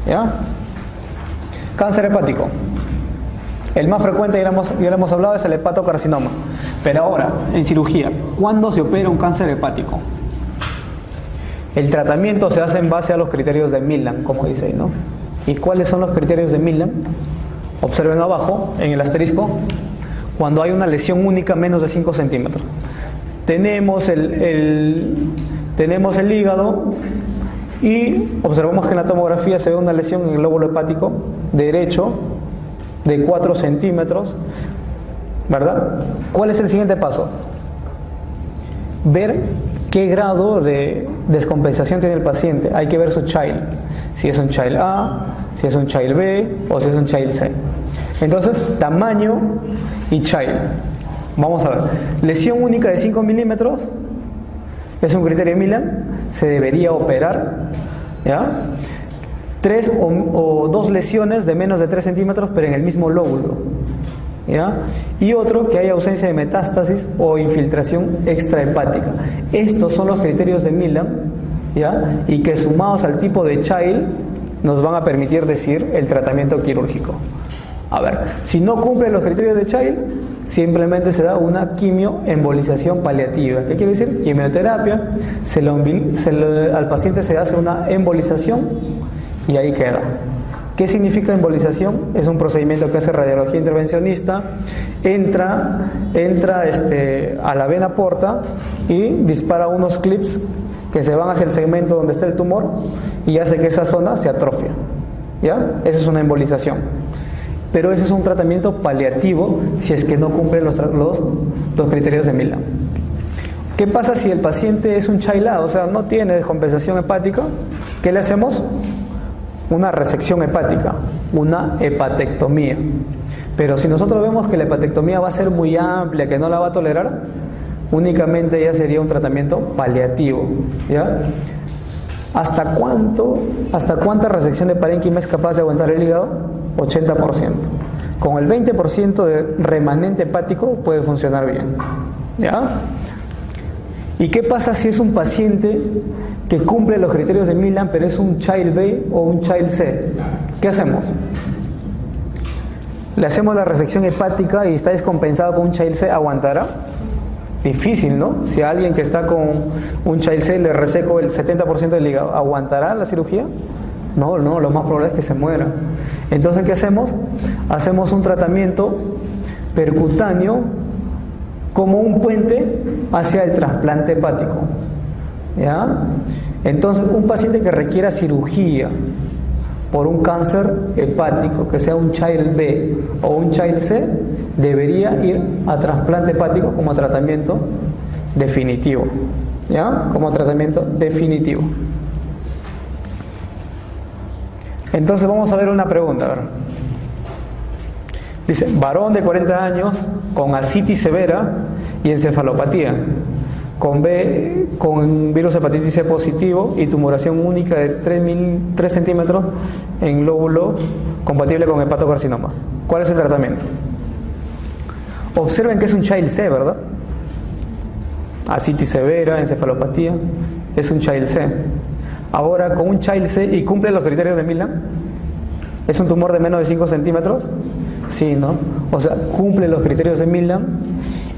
¿Ya? Cáncer hepático. El más frecuente, ya lo hemos hablado, es el hepatocarcinoma. Pero ahora, en cirugía, ¿cuándo se opera un cáncer hepático? El tratamiento se hace en base a los criterios de Millman, como dice ahí, ¿no? ¿Y cuáles son los criterios de Millman? Observen abajo, en el asterisco, cuando hay una lesión única menos de 5 centímetros. Tenemos el hígado y observamos que en la tomografía se ve una lesión en el lóbulo hepático derecho de 4 centímetros, ¿verdad? ¿Cuál es el siguiente paso? Ver qué grado de descompensación tiene el paciente. Hay que ver su child, si es un child A, si es un child B o si es un child C. Entonces, tamaño y child. Vamos a ver. Lesión única de 5 milímetros es un criterio de Millman, se debería operar, ¿ya? 3 o 2 lesiones de menos de 3 centímetros, pero en el mismo lóbulo, ¿ya? Y otro, que haya ausencia de metástasis o infiltración extrahepática. Estos son los criterios de Millman, ¿ya? Y que sumados al tipo de child nos van a permitir decir el tratamiento quirúrgico. A ver, si no cumple los criterios de child, simplemente se da una quimioembolización paliativa. ¿Qué quiere decir? Quimioterapia, al paciente se hace una embolización y ahí queda. ¿Qué significa embolización? Es un procedimiento que hace radiología intervencionista, entra a la vena porta y dispara unos clips que se van hacia el segmento donde está el tumor y hace que esa zona se atrofie, ¿ya? Eso es una embolización. Pero ese es un tratamiento paliativo si es que no cumple los criterios de Millman. ¿Qué pasa si el paciente es un child A, o sea, no tiene descompensación hepática? ¿Qué le hacemos? Una resección hepática, una hepatectomía. Pero si nosotros vemos que la hepatectomía va a ser muy amplia, que no la va a tolerar, únicamente ya sería un tratamiento paliativo, ¿ya? ¿Hasta cuánta resección de parénquima es capaz de aguantar el hígado? 80%. Con el 20% de remanente hepático puede funcionar bien, ¿ya? ¿Y qué pasa si es un paciente que cumple los criterios de Millman, pero es un child B o un child C? ¿Qué hacemos? Le hacemos la resección hepática y está descompensado con un child C, ¿aguantará? Difícil, ¿no? Si a alguien que está con un child C le reseco el 70% del hígado, ¿aguantará la cirugía? No, lo más probable es que se muera. Entonces, ¿qué hacemos? Hacemos un tratamiento percutáneo como un puente hacia el trasplante hepático, ¿ya? Entonces, un paciente que requiera cirugía por un cáncer hepático, que sea un child B o un child C, debería ir a trasplante hepático como tratamiento definitivo, ¿ya? Como tratamiento definitivo. Entonces vamos a ver una pregunta, a ver. Dice, varón de 40 años con ascitis severa y encefalopatía, con virus hepatitis C positivo y tumoración única de 3 centímetros en lóbulo compatible con hepatocarcinoma. ¿Cuál es el tratamiento? Observen que es un child C, ¿verdad? Ascitis severa, encefalopatía, es un child C. Ahora, con un child C y cumple los criterios de Millman, ¿es un tumor de menos de 5 centímetros? Sí, ¿no? O sea, cumple los criterios de Millman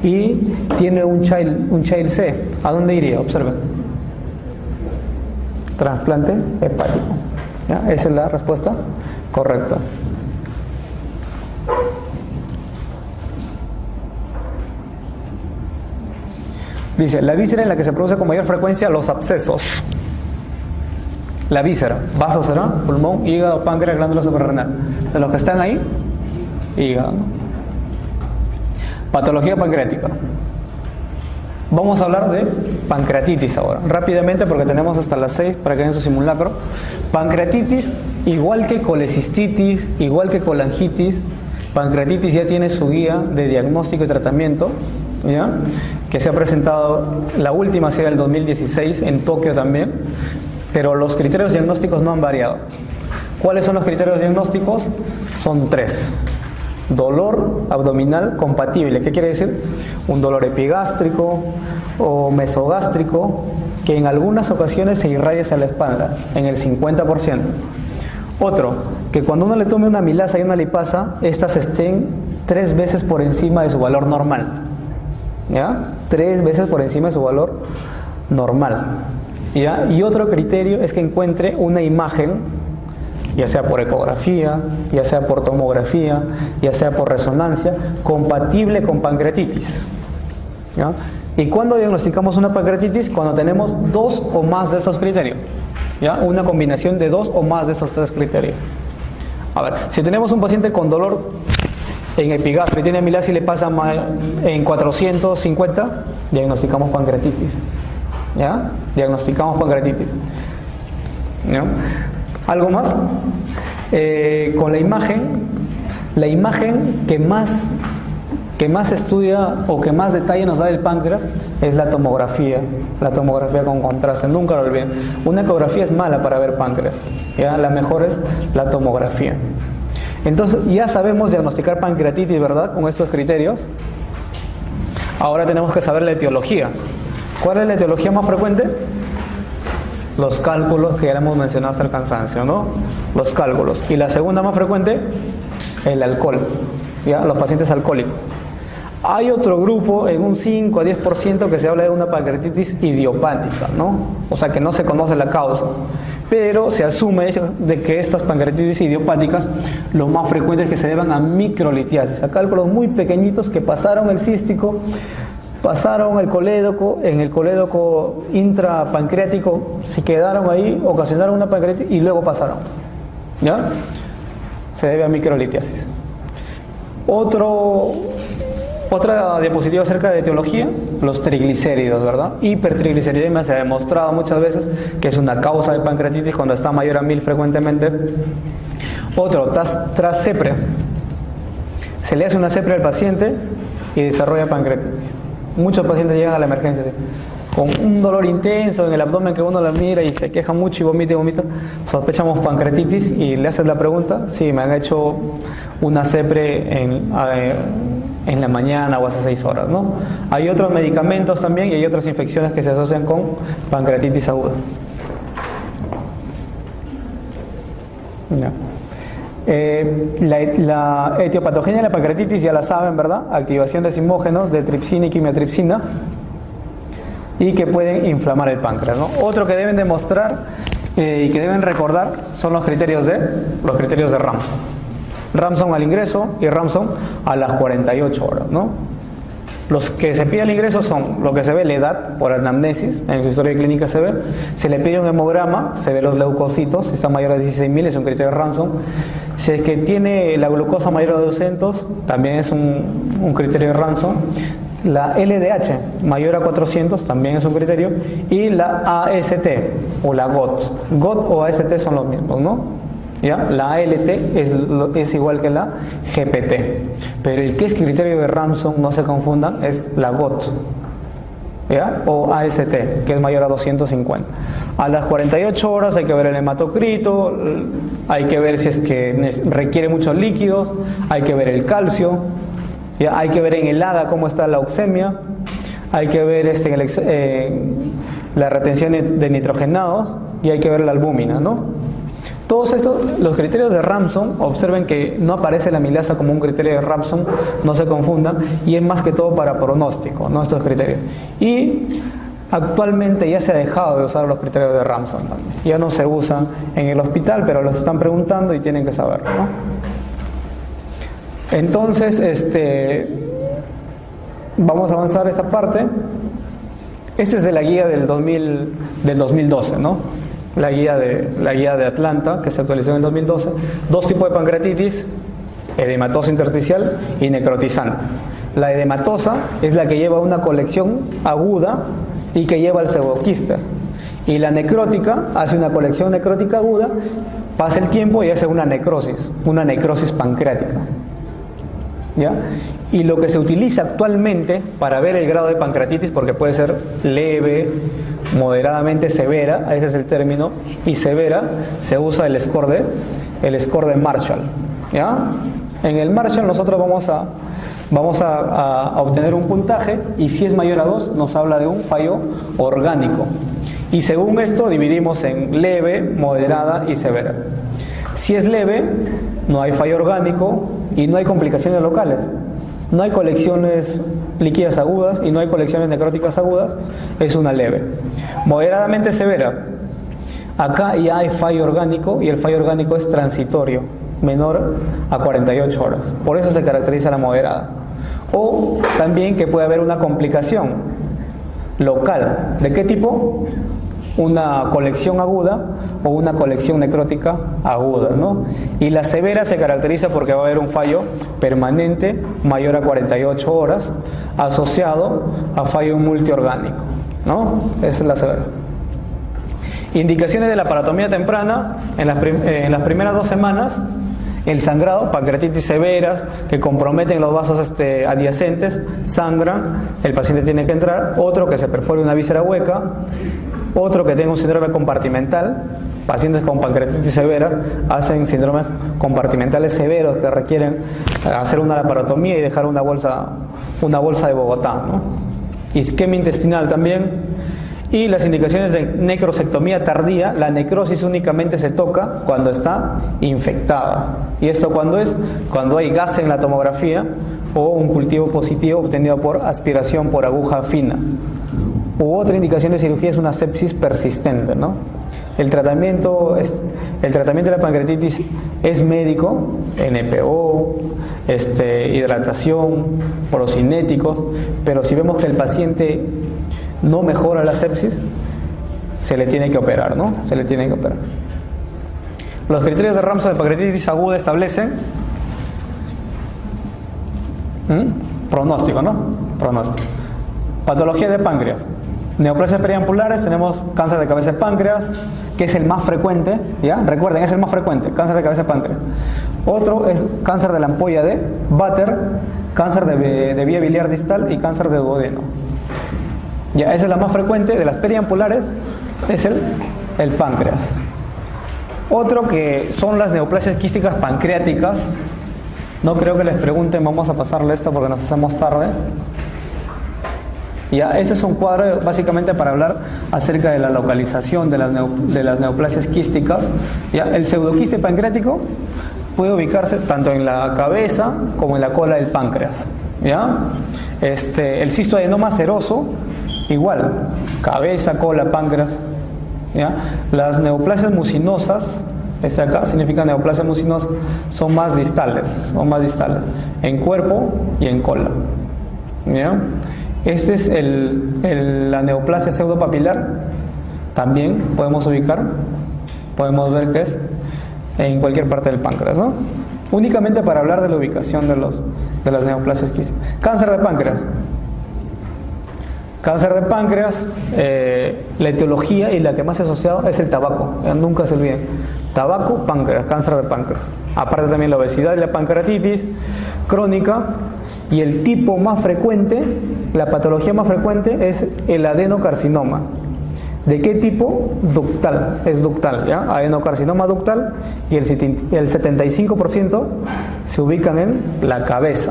y tiene un child C. ¿A dónde iría? Observen. Trasplante hepático. ¿Ya? Esa es la respuesta correcta. Dice, la víscera en la que se produce con mayor frecuencia los abscesos. La víscera, vaso será, pulmón, hígado, páncreas, glándula suprarrenal. De los que están ahí, hígado, ¿no? Patología pancreática. Vamos a hablar de pancreatitis ahora, rápidamente porque tenemos hasta las 6 para que den su simulacro. Pancreatitis, igual que colecistitis, igual que colangitis, pancreatitis ya tiene su guía de diagnóstico y tratamiento, ¿ya? Que se ha presentado, la última sea del 2016 en Tokio también, pero los criterios diagnósticos no han variado. ¿Cuáles son los criterios diagnósticos? Son 3. Dolor abdominal compatible. ¿Qué quiere decir? Un dolor epigástrico o mesogástrico que en algunas ocasiones se irradia hacia la espalda, en el 50%. Otro, que cuando uno le tome una amilasa y una lipasa, estas estén 3 veces por encima de su valor normal. ¿Ya? 3 veces por encima de su valor normal. ¿Ya? Y otro criterio es que encuentre una imagen, ya sea por ecografía, ya sea por tomografía, ya sea por resonancia, compatible con pancreatitis. ¿Ya? ¿Y cuándo diagnosticamos una pancreatitis? Cuando tenemos 2 o más de estos criterios. ¿Ya? Una combinación de 2 o más de estos 3 criterios. A ver, si tenemos un paciente con dolor en epigastro y tiene amilasa y le pasa en 450, diagnosticamos pancreatitis. ¿Ya? Diagnosticamos pancreatitis. ¿Ya? ¿Algo más? Con la imagen que más estudia o que más detalle nos da del páncreas es la tomografía con contraste, nunca lo olviden. Una ecografía es mala para ver páncreas, ¿ya? La mejor es la tomografía. Entonces ya sabemos diagnosticar pancreatitis, ¿verdad? Con estos criterios. Ahora tenemos que saber la etiología. ¿Cuál es la etiología más frecuente? Los cálculos, que ya hemos mencionado hasta el cansancio, ¿no? Los cálculos. Y la segunda más frecuente, el alcohol, ¿ya? Los pacientes alcohólicos. Hay otro grupo, en un 5 a 10%, que se habla de una pancreatitis idiopática, ¿no? O sea, que no se conoce la causa, pero se asume de que estas pancreatitis idiopáticas, lo más frecuente es que se deban a microlitiasis, a cálculos muy pequeñitos que pasaron el cístico, pasaron el colédoco, en el colédoco intrapancreático se quedaron ahí, ocasionaron una pancreatitis y luego pasaron, ¿ya? Se debe a microlitiasis. Otra diapositiva acerca de etiología, los triglicéridos, ¿verdad? Hipertrigliceridemia se ha demostrado muchas veces que es una causa de pancreatitis cuando está mayor a 1000 frecuentemente. Otro, tras CEPRE. Se le hace una CEPRE al paciente y desarrolla pancreatitis. Muchos pacientes llegan a la emergencia así, con un dolor intenso en el abdomen que uno la mira y se queja mucho y vomita. Sospechamos pancreatitis y le haces la pregunta, sí, me han hecho una CEPRE en la mañana o hace 6 horas, ¿no? Hay otros medicamentos también y hay otras infecciones que se asocian con pancreatitis aguda. Ya. La etiopatogenia de la pancreatitis ya la saben, ¿verdad? Activación de simógenos de tripsina y quimiotripsina y que pueden inflamar el páncreas, ¿no? Otro que deben demostrar y que deben recordar son los criterios de Ramsson. Ramsson al ingreso y Ramsson a las 48 horas, ¿no? Los que se pide al ingreso son lo que se ve, la edad por anamnesis, en su historia clínica se ve, se le pide un hemograma, se ve los leucocitos, si están mayores de 16.000 es un criterio de Ramsson. Si es que tiene la glucosa mayor de 200, también es un criterio de Ramsson. La LDH mayor a 400 también es un criterio. Y la AST o la GOT. GOT o AST son los mismos, ¿no? ¿Ya? La ALT es igual que la GPT. Pero el que es criterio de Ramsson, no se confundan, es la GOT, ¿ya? O AST, que es mayor a 250. A las 48 horas hay que ver el hematocrito, hay que ver si es que requiere muchos líquidos, hay que ver el calcio, ¿ya? Hay que ver en el ADA cómo está la oxemia, hay que ver la retención de nitrogenados y hay que ver la albúmina, ¿no? Todos estos, los criterios de Ramsson, observen que no aparece la amilasa como un criterio de Ramsson, no se confundan, y es más que todo para pronóstico, ¿no? Estos criterios. Y actualmente ya se ha dejado de usar los criterios de Ramsson también. Ya no se usan en el hospital, pero los están preguntando y tienen que saberlo, ¿no? Entonces, vamos a avanzar esta parte. Este es de la guía del 2012, ¿no? La guía de Atlanta, que se actualizó en el 2012, 2 tipos de pancreatitis, edematosa intersticial y necrotizante. La edematosa es la que lleva una colección aguda y que lleva al pseudoquíster. Y la necrótica hace una colección necrótica aguda, pasa el tiempo y hace una necrosis pancreática. ¿Ya? Y lo que se utiliza actualmente para ver el grado de pancreatitis, porque puede ser leve, moderadamente severa, ese es el término, y severa, se usa el score de Marshall, ¿ya? En el Marshall nosotros vamos a obtener un puntaje y si es mayor a 2 nos habla de un fallo orgánico. Y según esto dividimos en leve, moderada y severa. Si es leve, no hay fallo orgánico y no hay complicaciones locales. No hay colecciones líquidas agudas y no hay colecciones necróticas agudas, es una leve. Moderadamente severa, acá ya hay fallo orgánico y el fallo orgánico es transitorio, menor a 48 horas. Por eso se caracteriza la moderada. O también que puede haber una complicación local. ¿De qué tipo? Una colección aguda o una colección necrótica aguda, ¿no? Y la severa se caracteriza porque va a haber un fallo permanente mayor a 48 horas asociado a fallo multiorgánico, ¿no? Esa es la severa. Indicaciones de la paratomía temprana: en las primeras 2 semanas, el sangrado, pancreatitis severas que comprometen los vasos adyacentes, sangran, el paciente tiene que entrar. Otro, que se perfore una víscera hueca. Otro, que tenga un síndrome compartimental. Pacientes con pancreatitis severas hacen síndromes compartimentales severos que requieren hacer una laparotomía y dejar una bolsa de Bogotá, ¿no? Isquemia intestinal también. Y las indicaciones de necrosectomía tardía: la necrosis únicamente se toca cuando está infectada. ¿Y esto cuándo es? Cuando hay gas en la tomografía o un cultivo positivo obtenido por aspiración por aguja fina. U otra indicación de cirugía es una sepsis persistente, ¿no? El tratamiento de la pancreatitis es médico: NPO, hidratación, procinéticos. Pero si vemos que el paciente no mejora la sepsis, se le tiene que operar, ¿no? Se le tiene que operar. Los criterios de Ramsay de pancreatitis aguda establecen pronóstico, ¿no? Pronóstico. Patología de páncreas. Neoplasias periampulares, tenemos cáncer de cabeza de páncreas, que es el más frecuente, ¿ya? Recuerden, es el más frecuente, cáncer de cabeza de páncreas. Otro es cáncer de la ampolla de Vater, cáncer de vía biliar distal y cáncer de duodeno. Ya, esa es la más frecuente. De las periampulares es el páncreas. Otro, que son las neoplasias quísticas pancreáticas. No creo que les pregunten, vamos a pasarle esto porque nos hacemos tarde. Ya, ese es un cuadro básicamente para hablar acerca de la localización de las neoplasias quísticas. Ya, el pseudoquiste pancreático puede ubicarse tanto en la cabeza como en la cola del páncreas. ¿Ya? El cistoadenoma seroso, igual, cabeza, cola, páncreas. ¿Ya? Las neoplasias mucinosas, acá significa neoplasia mucinosa, son más distales, en cuerpo y en cola. ¿Ya? Este es la neoplasia pseudopapilar. También podemos ubicar, podemos ver que es en cualquier parte del páncreas, ¿no? Únicamente para hablar de la ubicación de las neoplasias quísticas. Cáncer de páncreas. Cáncer de páncreas, la etiología y la que más se ha asociado es el tabaco. Nunca se olviden. Tabaco, páncreas, cáncer de páncreas. Aparte también la obesidad y la pancreatitis crónica. Y el tipo más frecuente, la patología más frecuente es el adenocarcinoma. ¿De qué tipo? Ductal, es ductal, ¿ya? Adenocarcinoma ductal, y el 75% se ubican en la cabeza.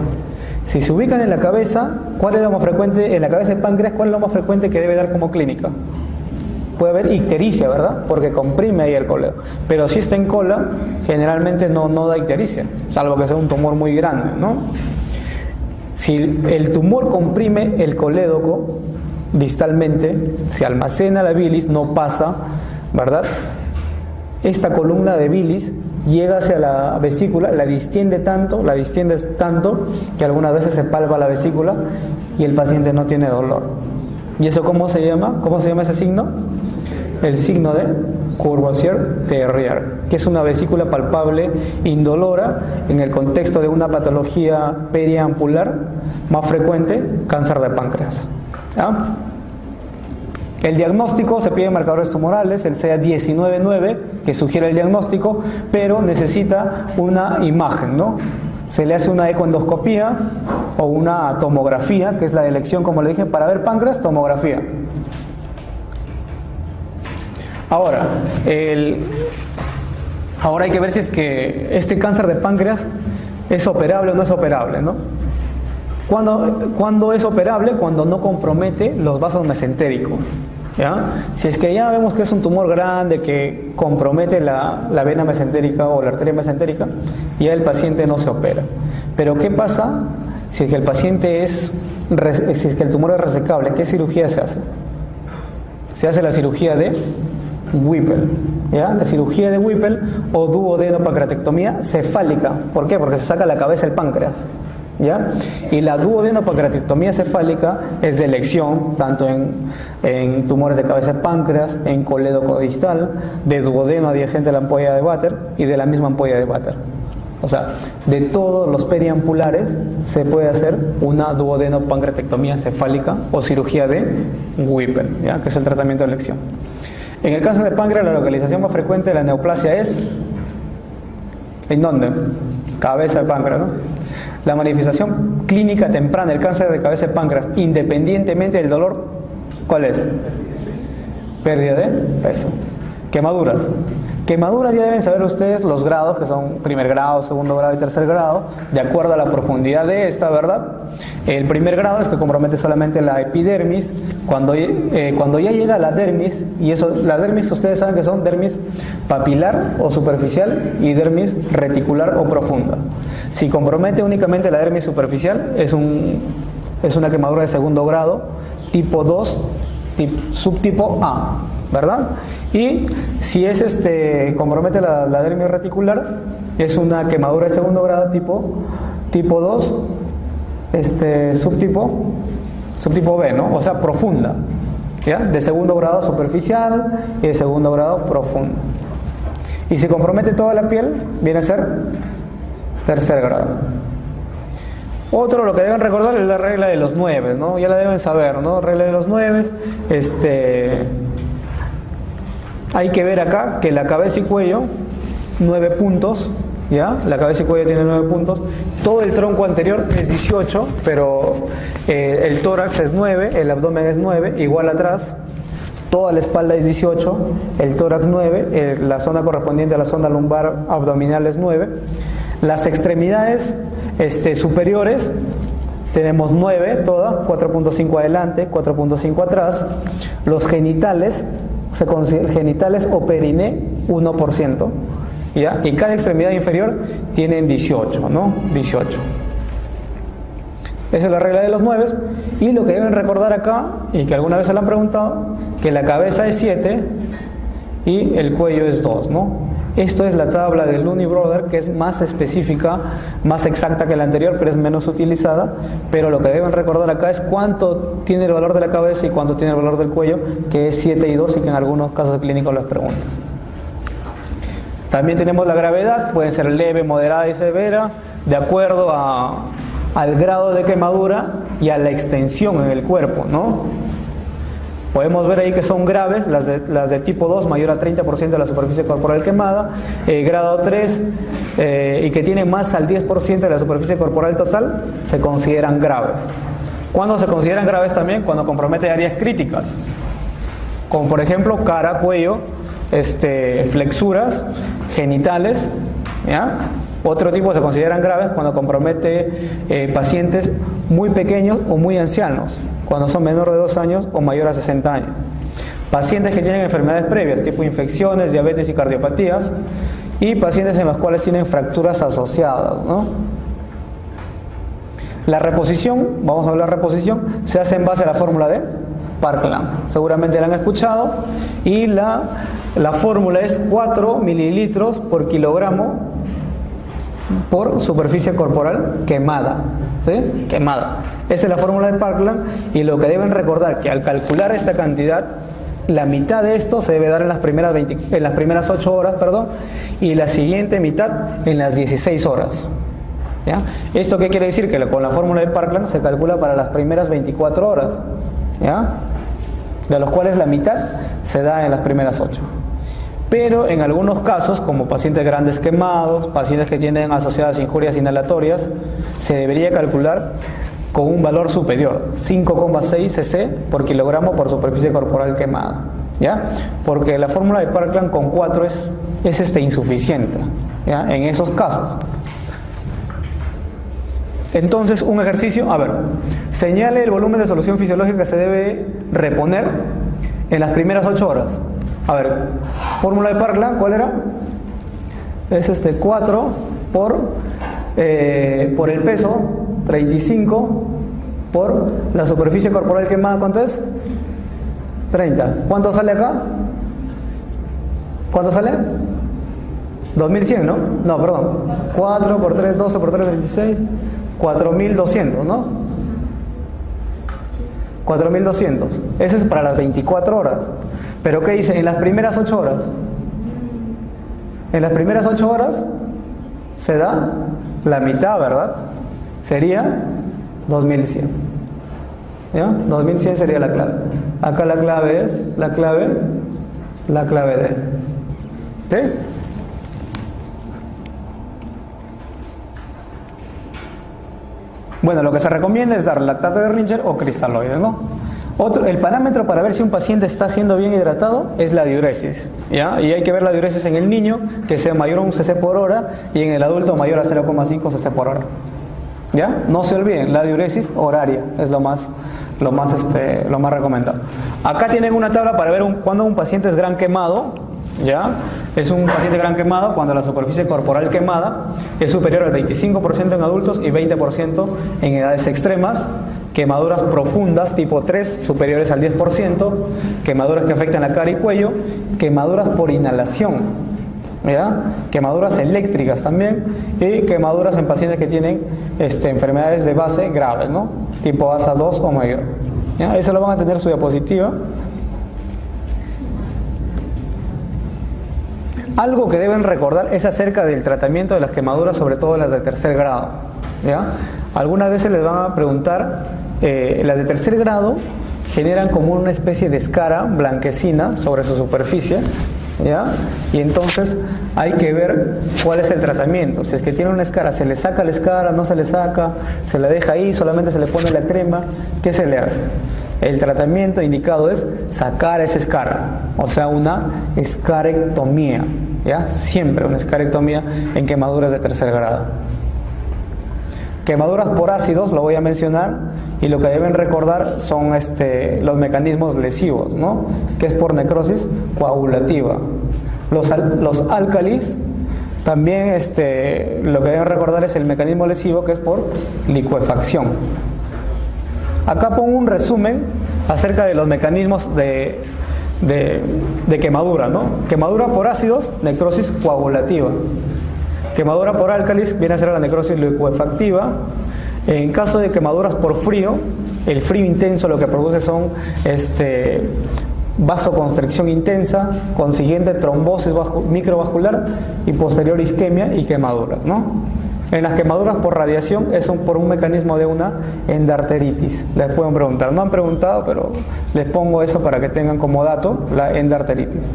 Si se ubican en la cabeza, ¿cuál es lo más frecuente? En la cabeza de páncreas, ¿cuál es lo más frecuente que debe dar como clínica? Puede haber ictericia, ¿verdad? Porque comprime ahí el coledo. Pero si está en cola, generalmente no da ictericia, salvo que sea un tumor muy grande, ¿no? Si el tumor comprime el colédoco distalmente, se almacena la bilis, no pasa, ¿verdad? Esta columna de bilis llega hacia la vesícula, la distiende tanto que algunas veces se palpa la vesícula y el paciente no tiene dolor. ¿Y eso cómo se llama? ¿Cómo se llama ese signo? El signo de Courvoisier-Terrier, que es una vesícula palpable indolora en el contexto de una patología periampular más frecuente, cáncer de páncreas. ¿Ah? El diagnóstico: se piden marcadores tumorales, el CA 19-9, que sugiere el diagnóstico, pero necesita una imagen, ¿no? Se le hace una ecoendoscopía o una tomografía, que es la elección, como le dije, para ver páncreas, tomografía. Ahora hay que ver si es que este cáncer de páncreas es operable o no es operable, ¿no? ¿Cuándo es operable? Cuando no compromete los vasos mesentéricos. ¿ya? Si es que ya vemos que es un tumor grande que compromete la vena mesentérica o la arteria mesentérica, ya el paciente no se opera. Pero ¿qué pasa si es que el paciente si es que el tumor es resecable? ¿Qué cirugía se hace? Se hace la cirugía de Whipple, ¿ya? La cirugía de Whipple o duodenopancreatectomía cefálica. ¿Por qué? Porque se saca la cabeza del páncreas, ¿ya? Y la duodenopancreatectomía cefálica es de elección tanto en tumores de cabeza de páncreas, en colédoco distal, de duodeno adyacente a la ampolla de Vater y de la misma ampolla de Vater. O sea, de todos los periampulares se puede hacer una duodenopancreatectomía cefálica o cirugía de Whipple, ¿ya? Que es el tratamiento de elección. En el cáncer de páncreas, la localización más frecuente de la neoplasia es ¿en dónde? Cabeza de páncreas, ¿no? La manifestación clínica temprana del cáncer de cabeza de páncreas, independientemente del dolor, ¿cuál es? Pérdida de peso. Quemaduras. Quemaduras ya deben saber ustedes los grados, que son primer grado, segundo grado y tercer grado, de acuerdo a la profundidad de esta, ¿verdad? El primer grado es que compromete solamente la epidermis. Cuando ya llega a la dermis, y eso, la dermis ustedes saben que son dermis papilar o superficial y dermis reticular o profunda. Si compromete únicamente la dermis superficial, es una quemadura de segundo grado, tipo 2, subtipo A, ¿verdad? Y si compromete la dermis reticular, es una quemadura de segundo grado tipo 2, subtipo B, ¿no? O sea, profunda, ¿ya? De segundo grado superficial y de segundo grado profunda. Y si compromete toda la piel, viene a ser tercer grado. Otro, lo que deben recordar es la regla de los 9, ¿no? Ya la deben saber, ¿no? Regla de los 9, hay que ver acá que la cabeza y cuello, 9 puntos, ¿ya? La cabeza y cuello tiene 9 puntos. Todo el tronco anterior es 18, pero el tórax es 9, el abdomen es 9, igual atrás. Toda la espalda es 18, el tórax 9, la zona correspondiente a la zona lumbar abdominal es 9. Las extremidades superiores tenemos 9 todas, 4.5 adelante, 4.5 atrás. Los genitales, se considera genitales o periné, 1%, ¿ya? Y cada extremidad inferior tienen 18, ¿no? 18. Esa es la regla de los 9. Y lo que deben recordar acá, y que alguna vez se lo han preguntado, que la cabeza es 7 y el cuello es 2, ¿no? Esto es la tabla del Looney Brother, que es más específica, más exacta que la anterior, pero es menos utilizada. Pero lo que deben recordar acá es cuánto tiene el valor de la cabeza y cuánto tiene el valor del cuello, que es 7 y 2, y que en algunos casos clínicos les preguntan. También tenemos la gravedad, puede ser leve, moderada y severa, de acuerdo al grado de quemadura y a la extensión en el cuerpo, ¿no? Podemos ver ahí que son graves, las de tipo 2, mayor a 30% de la superficie corporal quemada, grado 3, y que tienen más al 10% de la superficie corporal total, se consideran graves. ¿Cuándo se consideran graves también? Cuando compromete áreas críticas, como por ejemplo cara, cuello, flexuras, genitales, ¿ya? Otro tipo se consideran graves cuando compromete pacientes muy pequeños o muy ancianos, cuando son menores de 2 años o mayor a 60 años. Pacientes que tienen enfermedades previas, tipo infecciones, diabetes y cardiopatías, y pacientes en los cuales tienen fracturas asociadas, ¿no? La reposición, vamos a hablar de reposición, se hace en base a la fórmula de Parkland. Seguramente la han escuchado, y la fórmula es 4 mililitros por kilogramo por superficie corporal quemada, ¿sí? Quemada. Esa es la fórmula de Parkland, y lo que deben recordar que al calcular esta cantidad, la mitad de esto se debe dar en las primeras 8 horas, y la siguiente mitad en las 16 horas. ¿Ya? ¿Esto qué quiere decir? Que con la fórmula de Parkland se calcula para las primeras 24 horas, ¿ya? De los cuales la mitad se da en las primeras 8. Pero en algunos casos, como pacientes grandes quemados, pacientes que tienen asociadas injurias inhalatorias, se debería calcular con un valor superior, 5,6 cc por kilogramo por superficie corporal quemada, ¿ya? Porque la fórmula de Parkland con 4 es insuficiente, ¿ya? En esos casos. Entonces, un ejercicio, señale el volumen de solución fisiológica que se debe reponer en las primeras 8 horas. A ver, fórmula de Parkland, ¿cuál era? Es 4 por el peso, 35 por la superficie corporal quemada, ¿cuánto es? 30. ¿Cuánto sale acá? ¿Cuánto sale? 2100, ¿no? No, perdón. 4 por 3, 12 por 3, 26. 4200, ¿no? 4200. Ese es para las 24 horas. Pero ¿qué dice? En las primeras 8 horas. En las primeras 8 horas se da la mitad, ¿verdad? Sería 2100. ¿Ya? 2100 sería la clave. Acá la clave es la clave D. ¿Sí? Bueno, lo que se recomienda es dar lactato de Ringer o cristaloides, ¿no? El parámetro para ver si un paciente está siendo bien hidratado es la diuresis, ¿ya? Y hay que ver la diuresis en el niño, que sea mayor a 1 cc por hora, y en el adulto mayor a 0,5 cc por hora. ¿Ya? No se olviden, la diuresis horaria es lo más recomendado. Acá tienen una tabla para ver cuando un paciente es gran quemado, ¿ya? Es un paciente gran quemado cuando la superficie corporal quemada es superior al 25% en adultos y 20% en edades extremas. Quemaduras profundas tipo 3 superiores al 10%, quemaduras que afectan la cara y cuello, quemaduras por inhalación, ¿ya? Quemaduras eléctricas también, y quemaduras en pacientes que tienen enfermedades de base graves, ¿no? Tipo ASA 2 o mayor, ¿ya? Eso lo van a tener en su diapositiva. Algo que deben recordar es acerca del tratamiento de las quemaduras, sobre todo las de tercer grado, ¿ya? Algunas veces les van a preguntar, las de tercer grado generan como una especie de escara blanquecina sobre su superficie, ¿ya? Y entonces hay que ver cuál es el tratamiento. Si es que tiene una escara, ¿se le saca la escara? ¿No se le saca? ¿Se la deja ahí? ¿Solamente se le pone la crema? ¿Qué se le hace? El tratamiento indicado es sacar esa escara, o sea, una escarectomía, ¿ya? Siempre una escarectomía en quemaduras de tercer grado. Quemaduras por ácidos, lo voy a mencionar, y lo que deben recordar son los mecanismos lesivos, ¿no? Que es por necrosis coagulativa. Los álcalis, también lo que deben recordar es el mecanismo lesivo, que es por licuefacción. Acá pongo un resumen acerca de los mecanismos de quemadura, ¿no? Quemadura por ácidos, necrosis coagulativa. Quemadura por álcalis viene a ser la necrosis licuefactiva. En caso de quemaduras por frío, el frío intenso lo que produce son vasoconstricción intensa, consiguiente trombosis microvascular y posterior isquemia y quemaduras, ¿no? En las quemaduras por radiación es por un mecanismo de una endarteritis. Les pueden preguntar, no han preguntado, pero les pongo eso para que tengan como dato la endarteritis.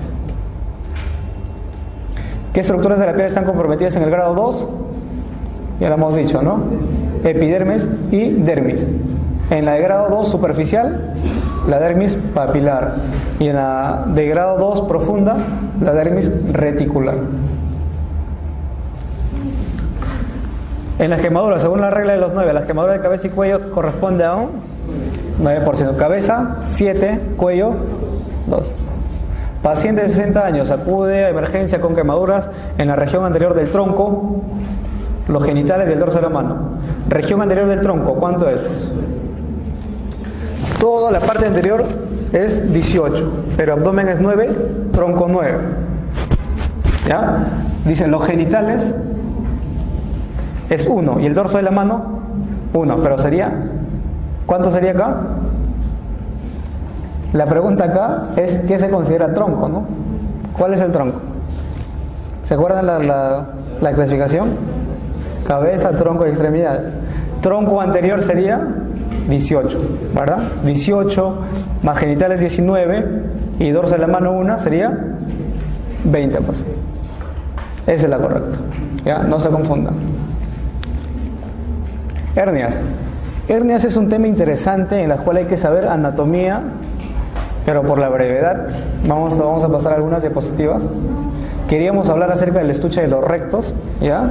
¿Qué estructuras de la piel están comprometidas en el grado 2? Ya lo hemos dicho, ¿no? Epidermis y dermis. En la de grado 2 superficial, la dermis papilar. Y en la de grado 2 profunda, la dermis reticular. En las quemaduras, según la regla de los 9, las quemaduras de cabeza y cuello corresponde a un 9%. Cabeza, 7, cuello, 2. Paciente de 60 años acude a emergencia con quemaduras en la región anterior del tronco, los genitales y el dorso de la mano. Región anterior del tronco, ¿cuánto es? Toda la parte anterior es 18, pero abdomen es 9, tronco 9. ¿Ya? Dicen los genitales es 1 y el dorso de la mano 1, pero sería, ¿cuánto sería acá? La pregunta acá es ¿qué se considera tronco, no? ¿Cuál es el tronco? ¿Se acuerdan la clasificación? Cabeza, tronco y extremidades. Tronco anterior sería 18, ¿verdad? 18 más genitales 19 y dorso de la mano 1 sería 20%. Esa es la correcta, ¿ya? No se confundan. Hernias. Hernias es un tema interesante en la cual hay que saber anatomía, pero por la brevedad vamos a pasar algunas diapositivas. Queríamos hablar acerca del estuche de los rectos, ¿ya?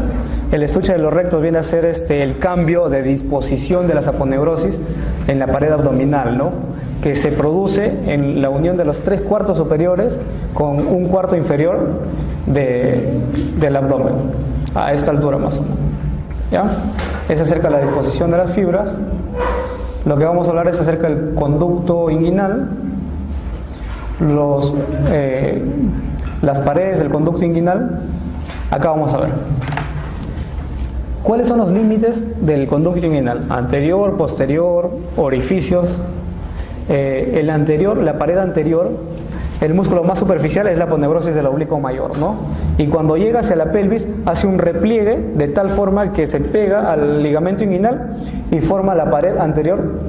El estuche de los rectos viene a ser el cambio de disposición de la saponeurosis en la pared abdominal, ¿no? que se produce en la unión de los 3/4 superiores con 1/4 inferior del abdomen, a esta altura más o menos. ¿Ya? Es acerca de la disposición de las fibras. Lo que vamos a hablar es acerca del conducto inguinal, las paredes del conducto inguinal. Acá vamos a ver cuáles son los límites del conducto inguinal: anterior, posterior, orificios. El anterior, la pared anterior, el músculo más superficial es la aponeurosis del oblicuo mayor, ¿no? Y cuando llega hacia la pelvis hace un repliegue de tal forma que se pega al ligamento inguinal y forma la pared anterior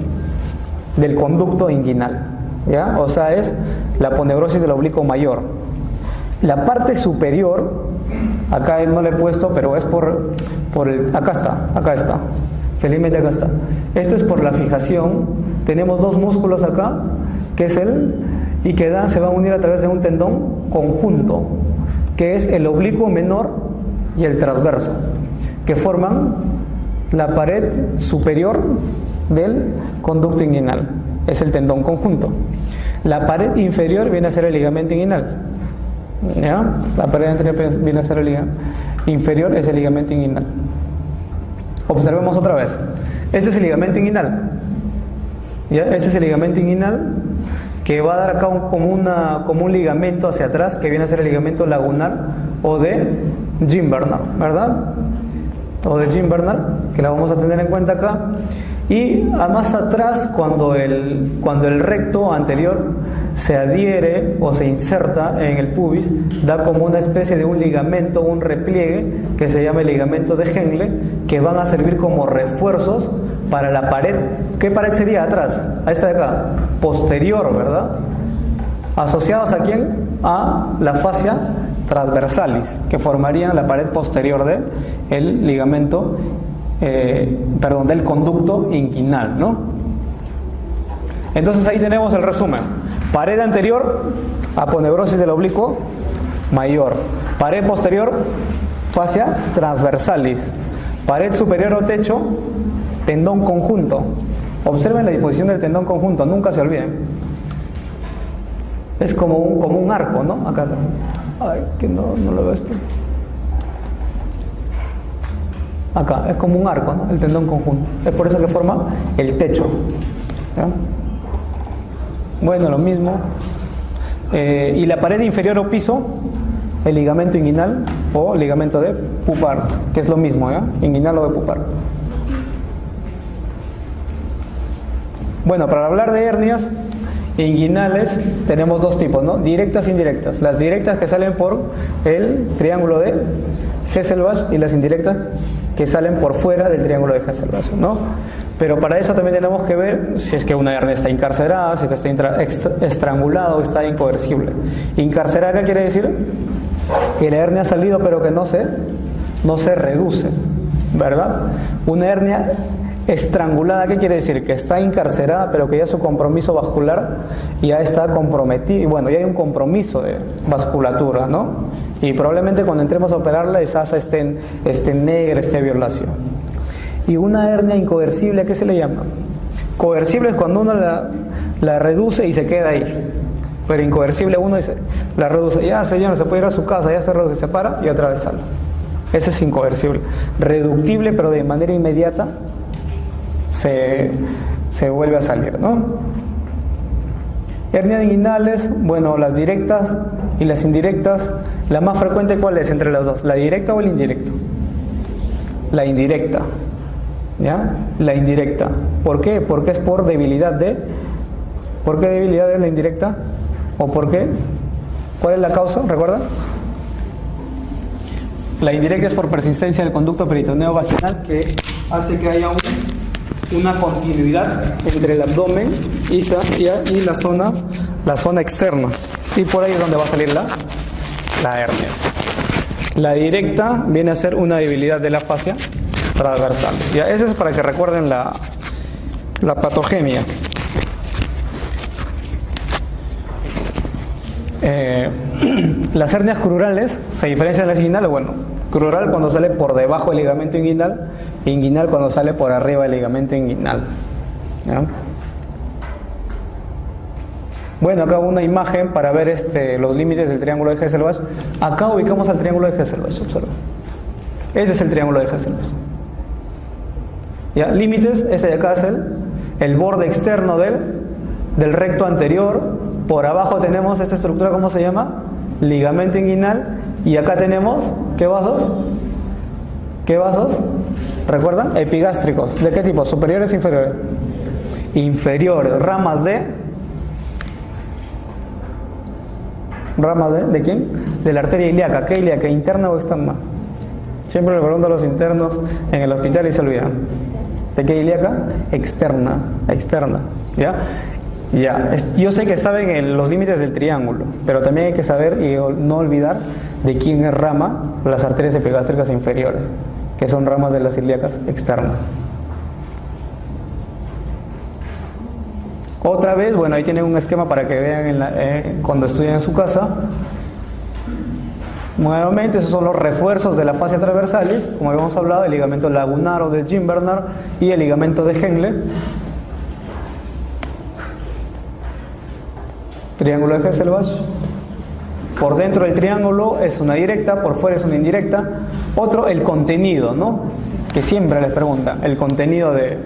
del conducto inguinal, ¿ya? O sea, es la aponeurosis del oblicuo mayor. La parte superior, acá no le he puesto, pero es por el, acá está, felizmente acá está. Esto es por la fijación. Tenemos dos músculos acá, que es y que se va a unir a través de un tendón conjunto, que es el oblicuo menor y el transverso, que forman la pared superior del conducto inguinal. Es el tendón conjunto. La pared inferior viene a ser el ligamento inguinal, ¿ya? La pared anterior viene a ser el ligamento inferior, es el ligamento inguinal. Observemos otra vez. Este es el ligamento inguinal, ¿ya? Este es el ligamento inguinal, que va a dar acá como un ligamento hacia atrás, que viene a ser el ligamento lagunar o de Jim-Bernard, ¿verdad? O de Jim-Bernard, que la vamos a tener en cuenta acá. Y más atrás, cuando el recto anterior se adhiere o se inserta en el pubis, da como una especie de un ligamento, un repliegue, que se llama el ligamento de Henle, que van a servir como refuerzos para la pared. ¿Qué pared sería atrás? A esta de acá, posterior, ¿verdad? ¿Asociados a quién? A la fascia transversalis, que formarían la pared posterior del ligamento, del conducto inguinal, ¿no? Entonces ahí tenemos el resumen: pared anterior, aponeurosis del oblicuo mayor; pared posterior, fascia transversalis; pared superior o techo, tendón conjunto. Observen la disposición del tendón conjunto, nunca se olviden. Es como un arco, ¿no? Acá. Ay, que no lo veo esto. Acá, es como un arco, ¿no? El tendón conjunto. Es por eso que forma el techo, ¿ya? Bueno, lo mismo. Y la pared inferior o piso, el ligamento inguinal o ligamento de Pupart, que es lo mismo, ¿ya? Inguinal o de Pupart. Bueno, para hablar de hernias inguinales tenemos dos tipos, ¿no? Directas e indirectas. Las directas, que salen por el triángulo de Hesselbach, y las indirectas, que salen por fuera del triángulo de Hesselbach, ¿no? Pero para eso también tenemos que ver si es que una hernia está encarcerada, si es que está estrangulada o está incoercible. Encarcerada, ¿qué quiere decir? Que la hernia ha salido pero que no se reduce, ¿verdad? Una hernia estrangulada, ¿qué quiere decir? Que está encarcerada pero que ya su compromiso vascular ya está comprometido, y bueno, ya hay un compromiso de vasculatura, ¿no? Y probablemente cuando entremos a operarla esa asa esté negra, esté violación. Y una hernia incoercible, ¿a qué se le llama? Coercible es cuando uno la reduce y se queda ahí, pero incoercible uno la reduce, ya señor, se puede ir a su casa, ya se reduce, se para y otra vez sale. Ese es incoercible. Reductible, pero de manera inmediata se vuelve a salir, ¿no? Hernias inguinales, bueno, las directas y las indirectas. La más frecuente, ¿cuál es entre las dos? ¿La directa o el indirecto? La indirecta, ¿ya? La indirecta. ¿Por qué? Porque es por debilidad de... ¿Por qué debilidad de la indirecta? ¿O por qué? ¿Cuál es la causa? ¿Recuerda? La indirecta es por persistencia del conducto peritoneo vaginal, que hace que haya una continuidad entre el abdomen y la zona externa, y por ahí es donde va a salir la hernia. La directa viene a ser una debilidad de la fascia transversal. Ya, eso es para que recuerden la patogenia. Las hernias crurales se diferencian de las inguinales. Bueno, crural cuando sale por debajo del ligamento inguinal, e inguinal cuando sale por arriba del ligamento inguinal, ¿ya? Bueno, acá una imagen para ver los límites del triángulo de Hasselbalch. Acá ubicamos al triángulo de Hasselbalch, observa. Ese es el triángulo de Hasselbalch. ¿Ya? Límites, ese de acá es el borde externo del recto anterior. Por abajo tenemos esta estructura, ¿cómo se llama? Ligamento inguinal. Y acá tenemos, ¿qué vasos? ¿Qué vasos? ¿Recuerdan? Epigástricos. ¿De qué tipo? ¿Superiores o inferiores? Inferiores. Ramas de... ¿Ramas de quién? De la arteria ilíaca. ¿Qué ilíaca? ¿Interna o externa? Siempre le pregunto a los internos en el hospital y se olvidan. ¿De qué ilíaca? Externa. Externa. ¿Ya? Ya. Yo sé que saben los límites del triángulo, pero también hay que saber y no olvidar de quién es rama las arterias epigástricas inferiores, que son ramas de las ilíacas externas. Otra vez, bueno, ahí tienen un esquema para que vean cuando estudien en su casa. Nuevamente, esos son los refuerzos de la fascia transversalis, como habíamos hablado, el ligamento lagunar o de Jim-Bernard y el ligamento de Henle. Triángulo de Hasselbalch. Por dentro del triángulo es una directa, por fuera es una indirecta. Otro, el contenido, ¿no? Que siempre les preguntan, el contenido del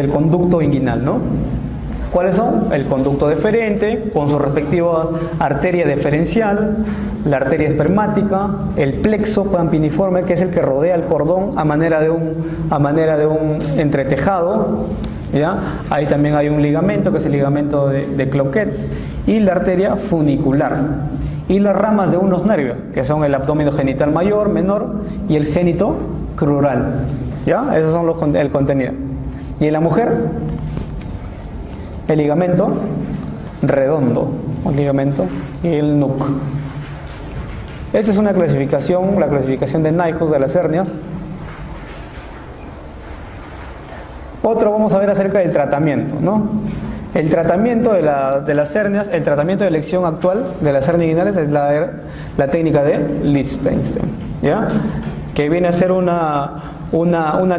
conducto inguinal, ¿no? ¿Cuáles son? El conducto deferente, con su respectiva arteria deferencial, la arteria espermática, el plexo pampiniforme, que es el que rodea el cordón a manera de un entretejado, ¿ya? Ahí también hay un ligamento, que es el ligamento de Cloquet, y la arteria funicular, y las ramas de unos nervios, que son el abdomen genital mayor, menor, y el génito crural, ¿ya? Esos son el contenido. Y en la mujer, el ligamento redondo, el ligamento y el nuc. Esa es una clasificación, la clasificación de Nyhus de las hernias. Otro vamos a ver acerca del tratamiento, ¿no? El tratamiento de las hernias, el tratamiento de elección actual de las hernias inguinales es la técnica de Lichtenstein, ¿ya? Que viene a ser una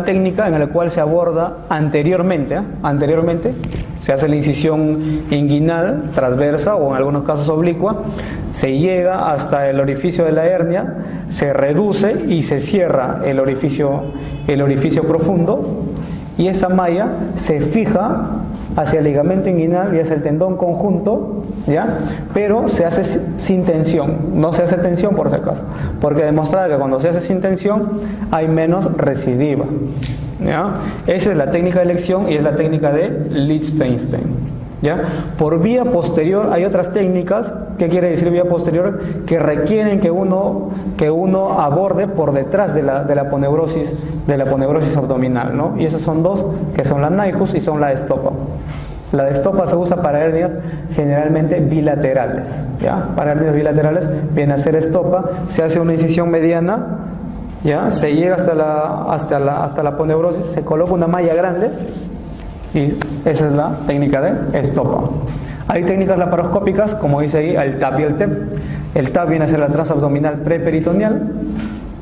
técnica en la cual se aborda anteriormente se hace la incisión inguinal transversa o en algunos casos oblicua, se llega hasta el orificio de la hernia, se reduce y se cierra el orificio profundo, y esa malla se fija hacia el ligamento inguinal y hacia el tendón conjunto, ¿ya? Pero se hace sin tensión, no se hace tensión por si acaso, porque demostrado que cuando se hace sin tensión hay menos recidiva, ¿ya? Esa es la técnica de elección y es la técnica de Lichtenstein, ¿ya? Por vía posterior hay otras técnicas. ¿Qué quiere decir vía posterior? Que requieren que uno aborde por detrás de la aponeurosis abdominal, ¿no? Y esas son dos, que son la Nyhus y son la estopa. La estopa se usa para hernias generalmente bilaterales, ¿ya? Para hernias bilaterales viene a ser estopa, se hace una incisión mediana, ¿ya? Se llega hasta la aponeurosis, se coloca una malla grande y esa es la técnica de estopa. Hay técnicas laparoscópicas, como dice ahí, el TAP y el TEP. El TAP viene a ser la transabdominal preperitoneal,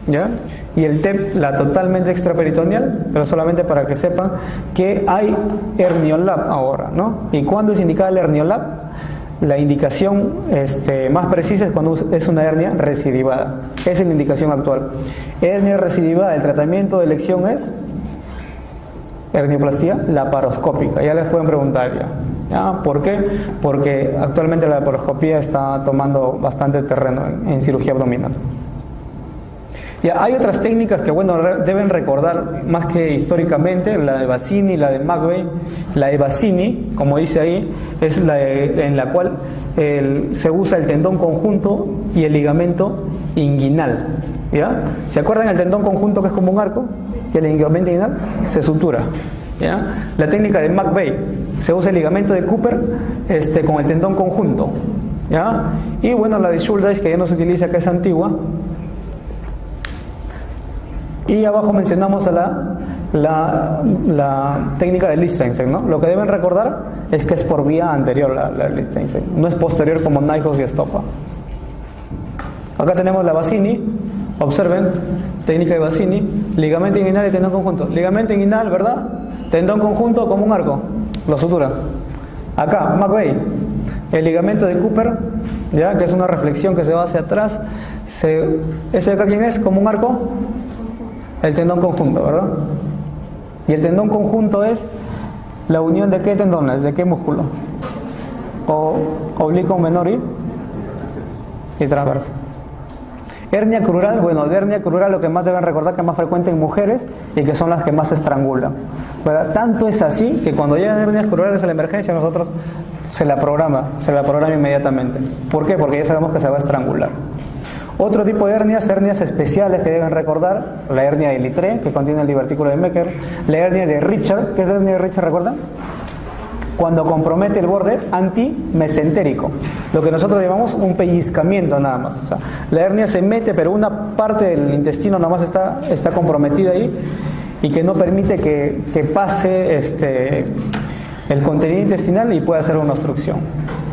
¿ya? Y el TEP, la totalmente extraperitoneal, pero solamente para que sepan que hay herniolab ahora, ¿no? ¿Y cuándo es indicada el herniolab? La indicación más precisa es cuando es una hernia recidivada. Esa es la indicación actual. Hernia recidivada, el tratamiento de elección es hernioplastia laparoscópica. Ya les pueden preguntar ya. ¿Ya? ¿Por qué? Porque actualmente la laparoscopía está tomando bastante terreno en cirugía abdominal. Ya, hay otras técnicas que, bueno, deben recordar más que históricamente, la de Bassini, la de McVeigh. La de Bassini, como dice ahí, es en la cual se usa el tendón conjunto y el ligamento inguinal, ¿ya? ¿Se acuerdan el tendón conjunto, que es como un arco, y el ligamento inguinal se sutura, ¿ya? La técnica de McVeigh, se usa el ligamento de Cooper con el tendón conjunto, ¿ya? Y bueno, la de Schuldeis, que ya no se utiliza, que es antigua. Y abajo mencionamos a la técnica de Lichtenstein, ¿no? Lo que deben recordar es que es por vía anterior la Lichtenstein, no es posterior como Nyhus y estopa. Acá tenemos la Bassini, observen, técnica de Bassini, ligamento inguinal y tendón conjunto. Ligamento inguinal, ¿verdad? Tendón conjunto como un arco. lo sutura. Acá, McVeigh, el ligamento de Cooper, ¿ya? Que es una reflexión que se va hacia atrás. ¿Ese de acá quién es? ¿Como un arco? El tendón conjunto, ¿verdad? Y el tendón conjunto es la unión de qué tendones, de qué músculo. Oblicuo menor y transverso. Hernia crural, bueno, de hernia crural lo que más deben recordar que es más frecuente en mujeres y que son las que más se estrangulan. ¿Verdad? Tanto es así que cuando llegan hernias crurales a la emergencia nosotros se la programa inmediatamente. ¿Por qué? Porque ya sabemos que se va a estrangular. Otro tipo de hernias especiales que deben recordar: la hernia de Littré, que contiene el divertículo de Meckel, la hernia de Richard. ¿Qué es la hernia de Richard, recuerdan? Cuando compromete el borde antimesentérico, lo que nosotros llamamos un pellizcamiento nada más. O sea, la hernia se mete, pero una parte del intestino nada más está comprometida ahí y que no permite que pase el contenido intestinal y pueda hacer una obstrucción.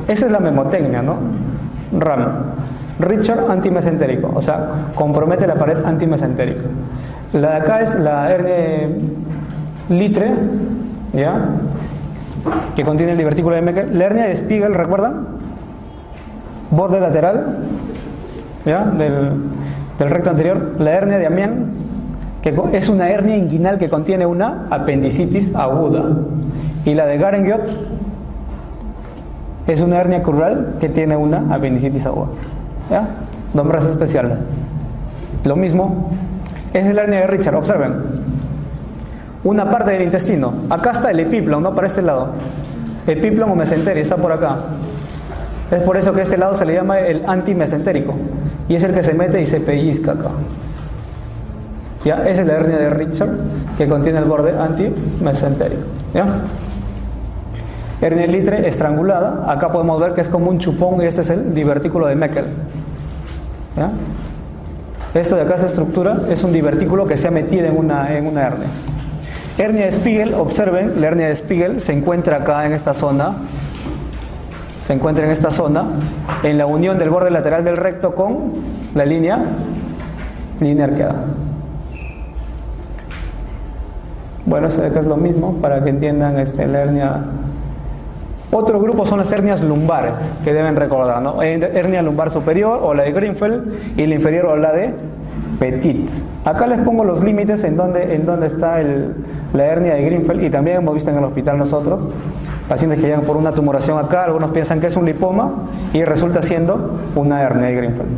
Esa es la memotecnia, ¿no? RAM. Richard antimesentérico, o sea, compromete la pared antimesentérica. La de acá es la hernia de Littré, ¿ya? Que contiene el divertículo de Meckel. La hernia de Spiegel, ¿recuerdan? Borde lateral, ¿ya? Del recto anterior. La hernia de Amiens, que es una hernia inguinal que contiene una apendicitis aguda. Y la de Garengiot es una hernia crural que tiene una apendicitis aguda, ¿ya? Nombres especiales. Lo mismo, esa es la hernia de Richard, observen. Una parte del intestino. Acá está el epiplon, ¿no? Para este lado. Epiplon o mesenterio, está por acá. Es por eso que a este lado se le llama el antimesentérico. Y es el que se mete y se pellizca acá. ¿Ya? Esa es la hernia de Richard, que contiene el borde antimesentérico. ¿Ya? Hernia de Littré estrangulada. Acá podemos ver que es como un chupón y este es el divertículo de Meckel. ¿Ya? Esto de acá, esa estructura, es un divertículo que se ha metido en una hernia. Hernia de Spiegel, observen, la hernia de Spiegel se encuentra acá en esta zona. Se encuentra en esta zona, en la unión del borde lateral del recto con la línea arqueada. Bueno, esto de acá es lo mismo para que entiendan la hernia. Otro grupo son las hernias lumbares que deben recordar, ¿no? Hernia lumbar superior o la de Grünfeld y la inferior o la de Petit. Acá les pongo los límites en donde está la hernia de Grünfeld, y también hemos visto en el hospital nosotros pacientes que llegan por una tumoración acá, algunos piensan que es un lipoma y resulta siendo una hernia de Grünfeld.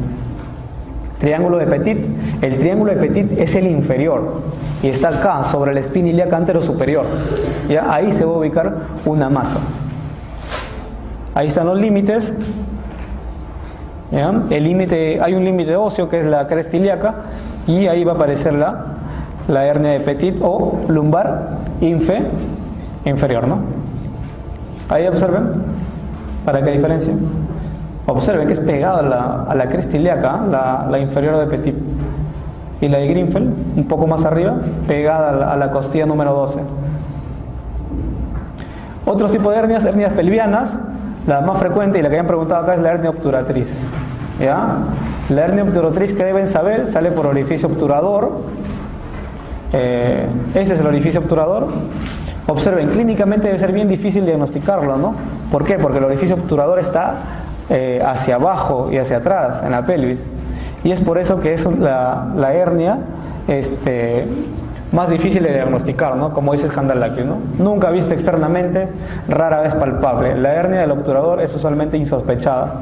Triángulo de Petit. El triángulo de Petit es el inferior y está acá sobre la espina ilíaca anterosuperior. ¿Ya? Ahí se va a ubicar una masa. Ahí están los límites. ¿Ya? Hay un límite óseo que es la cresta ilíaca y ahí va a aparecer la hernia de Petit o lumbar inferior, ¿no? Ahí observen, para que diferencien. Observen que es pegada a la cresta ilíaca, la inferior de Petit, y la de Grünfeld, un poco más arriba, pegada a la costilla número 12. Otros tipos de hernias pelvianas. La más frecuente y la que habían preguntado acá es la hernia obturatriz. ¿Ya? La hernia obturatriz, que deben saber, sale por orificio obturador. Ese es el orificio obturador. Observen, clínicamente debe ser bien difícil diagnosticarlo, ¿no? ¿Por qué? Porque el orificio obturador está hacia abajo y hacia atrás, en la pelvis. Y es por eso que es la hernia más difícil de diagnosticar, ¿no? Como dice Scandalakis, ¿no? Nunca vista externamente, rara vez palpable. La hernia del obturador es usualmente insospechada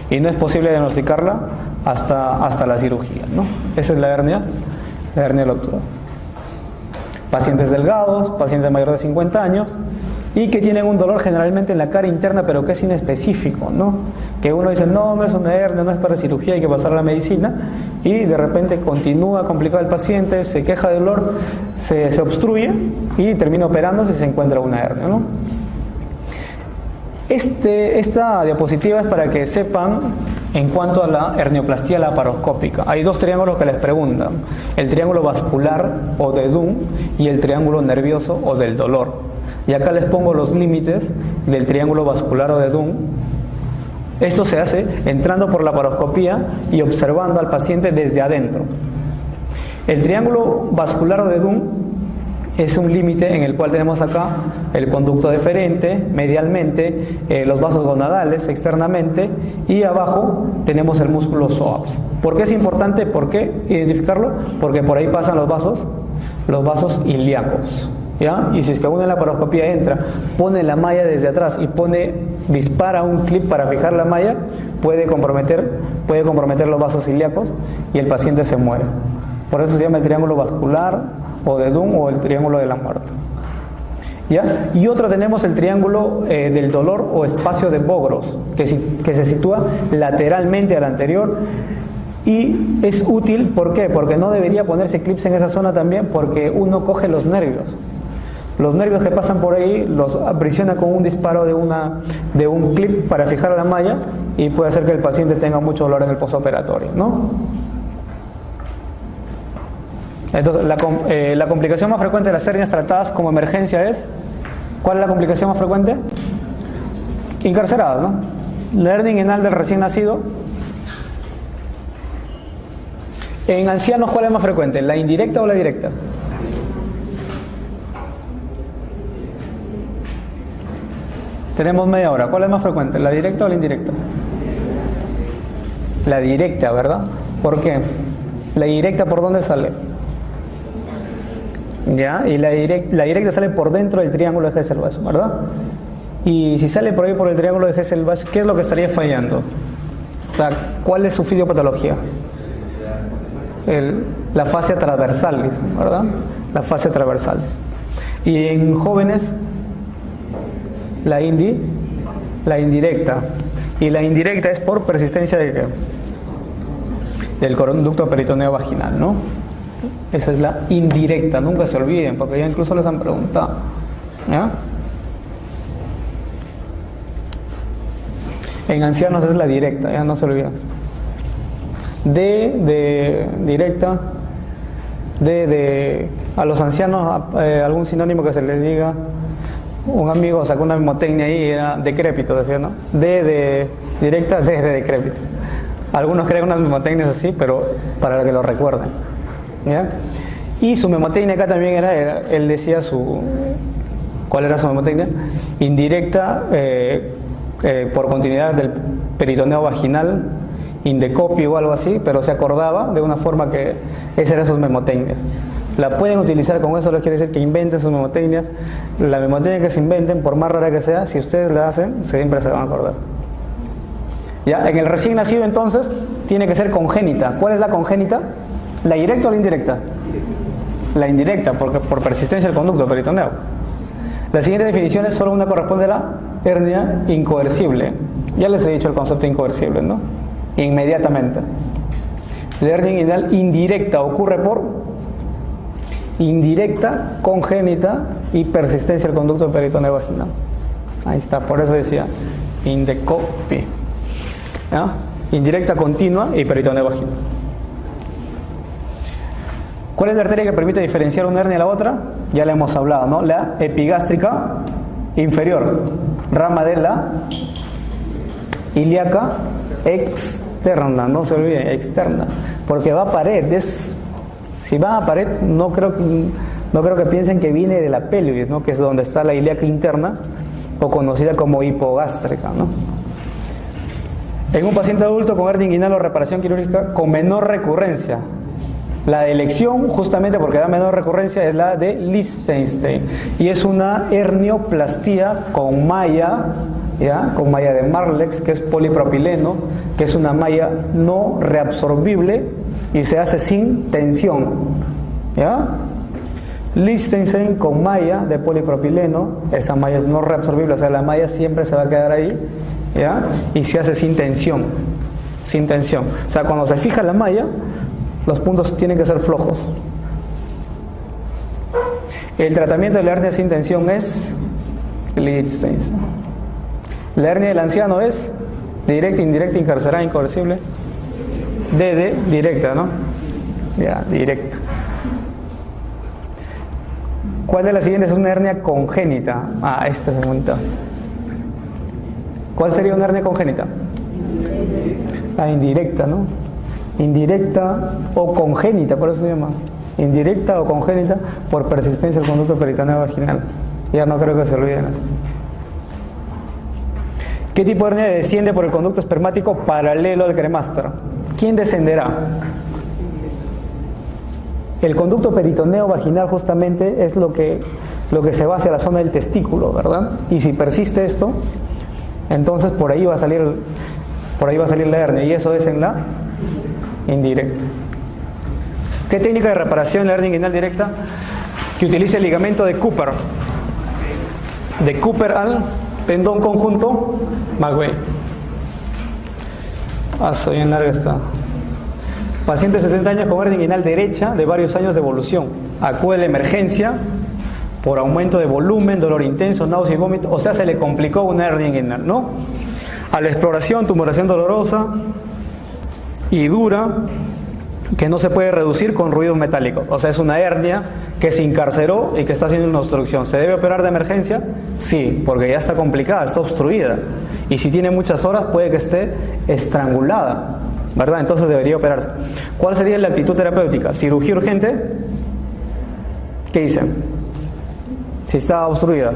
y no es posible diagnosticarla hasta la cirugía, ¿no? Esa es la hernia del obturador. Pacientes delgados, pacientes mayores de 50 años y que tienen un dolor generalmente en la cara interna, pero que es inespecífico, ¿no? Que uno dice, no es una hernia, no es para cirugía, hay que pasar a la medicina, y de repente continúa complicado el paciente, se queja de dolor, se obstruye y termina operándose y se encuentra una hernia, ¿no? Esta diapositiva es para que sepan en cuanto a la hernioplastia laparoscópica. Hay dos triángulos que les preguntan: el triángulo vascular o de Dunn y el triángulo nervioso o del dolor. Y acá les pongo los límites del triángulo vascular o de Dunn. Esto se hace entrando por la laparoscopía y observando al paciente desde adentro. El triángulo vascular o de Dunn es un límite en el cual tenemos acá el conducto deferente, medialmente, los vasos gonadales externamente, y abajo tenemos el músculo psoas. ¿Por qué es importante? ¿Por qué identificarlo? Porque por ahí pasan los vasos ilíacos, ¿ya? Y si es que uno en la laparoscopía entra, pone la malla desde atrás y dispara un clip para fijar la malla, puede comprometer los vasos ilíacos y el paciente se muere. Por eso se llama el triángulo vascular o de Dunn o el triángulo de la muerte, ¿ya? Y otro tenemos el triángulo del dolor o espacio de Bogros, que se sitúa lateralmente al anterior. Y es útil, ¿por qué? Porque no debería ponerse clips en esa zona también, porque uno coge los nervios. Los nervios que pasan por ahí los aprisiona con un disparo de un clip para fijar la malla, y puede hacer que el paciente tenga mucho dolor en el postoperatorio, ¿no? Entonces, la complicación más frecuente de las hernias tratadas como emergencia es, ¿cuál es la complicación más frecuente? Incarceradas, ¿no? La hernia inguinal del recién nacido. En ancianos, ¿cuál es más frecuente? ¿La indirecta o la directa? Tenemos media hora. ¿Cuál es más frecuente? ¿La directa o la indirecta? La directa, ¿verdad? ¿Por qué? ¿La directa por dónde sale? ¿Ya? Y la directa sale por dentro del triángulo de Hesselwasch, ¿verdad? Y si sale por ahí por el triángulo de Hesselwasch, ¿qué es lo que estaría fallando? O sea, ¿cuál es su fisiopatología? La fascia transversalis, ¿verdad? La fascia transversalis. Y en jóvenes, la indirecta. Y la indirecta es por persistencia del conducto peritoneo vaginal, ¿no? Esa es la indirecta, nunca se olviden, porque ya incluso les han preguntado, ¿ya? En ancianos es la directa, ya no se olviden. De directa, a los ancianos, algún sinónimo que se les diga. Un amigo sacó una mnemotecnia ahí y era decrépito, decía, ¿no? De directa, de decrépito. Algunos creen unas mnemotecnias así, pero para que lo recuerden, ¿ya? Y su mnemotecnia acá también él decía ¿cuál era su mnemotecnia? Indirecta, por continuidad del peritoneo vaginal, indecopio o algo así, pero se acordaba de una forma que esas eran sus mnemotecnias. La pueden utilizar con eso, les quiere decir que inventen sus mnemotecnias. La mnemotecnia que se inventen, por más rara que sea, si ustedes la hacen, siempre se van a acordar. ¿Ya? En el recién nacido, entonces, tiene que ser congénita. ¿Cuál es la congénita? ¿La directa o la indirecta? La indirecta, porque por persistencia del conducto peritoneo. La siguiente definición es solo una corresponde a la hernia incoercible. Ya les he dicho el concepto incoercible, ¿no? Inmediatamente. La hernia inguinal indirecta ocurre por indirecta, congénita y persistencia del conducto peritoneo vaginal. Ahí está, por eso decía indecopio, ¿ya? Indirecta, continua y peritoneo vaginal. ¿Cuál es la arteria que permite diferenciar una hernia de la otra? Ya la hemos hablado, ¿no? La epigástrica inferior, rama de la ilíaca externa, no se olviden, externa, porque va a pared. Si va a pared, no creo que piensen que viene de la pelvis, ¿no? Que es donde está la ilíaca interna, o conocida como hipogástrica, ¿no? En un paciente adulto con hernia inguinal o reparación quirúrgica con menor recurrencia, la de elección, justamente porque da menor recurrencia, es la de Liechtenstein, y es una hernioplastía con malla, ¿ya? Con malla de Marlex, que es polipropileno, que es una malla no reabsorbible y se hace sin tensión, ¿ya? Liechtenstein con malla de polipropileno, esa malla es no reabsorbible, o sea, la malla siempre se va a quedar ahí, ¿ya? Y se hace sin tensión, o sea, cuando se fija la malla, los puntos tienen que ser flojos. El tratamiento de la hernia sin tensión es Liechtenstein. La hernia del anciano es directa, indirecta, incarcerada, incoercible. Directa, ¿no? Ya, directa. ¿Cuál de las siguientes es una hernia congénita? Esta es bonita. ¿Cuál sería una hernia congénita? La indirecta, ¿no? Indirecta o congénita, por eso se llama indirecta o congénita por persistencia del conducto peritoneo vaginal. Ya no creo que se olviden eso. ¿Qué tipo de hernia desciende por el conducto espermático paralelo al cremástero? ¿Quién descenderá? El conducto peritoneo vaginal justamente es lo que se va hacia la zona del testículo, ¿verdad? Y si persiste esto, entonces por ahí va a salir la hernia, y eso es en la indirecta. ¿Qué técnica de reparación en la hernia inguinal directa? Que utiliza el ligamento de Cooper. De Cooper al tendón conjunto McVeigh. Soy en larga está. Paciente de 70 años con hernia inguinal derecha de varios años de evolución. Acude a la emergencia por aumento de volumen, dolor intenso, náusea y vómito. O sea, se le complicó una hernia inguinal, ¿no? A la exploración, tumoración dolorosa y dura que no se puede reducir con ruidos metálicos. O sea, es una hernia que se encarceró y que está haciendo una obstrucción. ¿Se debe operar de emergencia? Sí, porque ya está complicada, está obstruida. Y si tiene muchas horas, puede que esté estrangulada, ¿verdad? Entonces debería operarse. ¿Cuál sería la actitud terapéutica? ¿Cirugía urgente? ¿Qué dicen? Si está obstruida.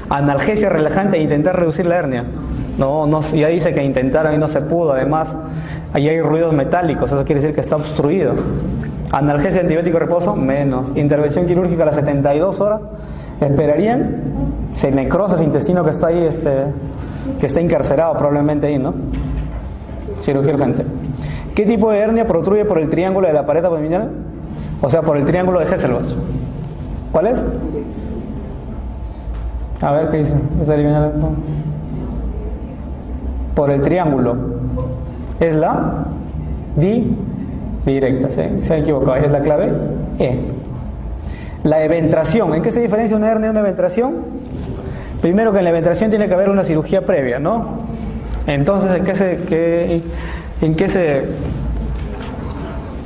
Analgesia relajante e intentar reducir la hernia. No, ya dice que intentaron y no se pudo. Además, ahí hay ruidos metálicos, eso quiere decir que está obstruido. Analgesia, antibiótico, reposo, menos. Intervención quirúrgica a las 72 horas. ¿Esperarían? Se necrosa ese intestino que está ahí, que está encarcerado probablemente ahí, ¿no? Cirugía urgente. ¿Qué tipo de hernia protruye por el triángulo de la pared abdominal? O sea, por el triángulo de Hesselbach. ¿Cuál es? A ver, ¿qué dice? Por el triángulo. Es la directa, se ha equivocado, es la clave E. La eventración, ¿en qué se diferencia una hernia de una eventración? Primero, que en la eventración tiene que haber una cirugía previa, ¿no? Entonces, ¿en qué se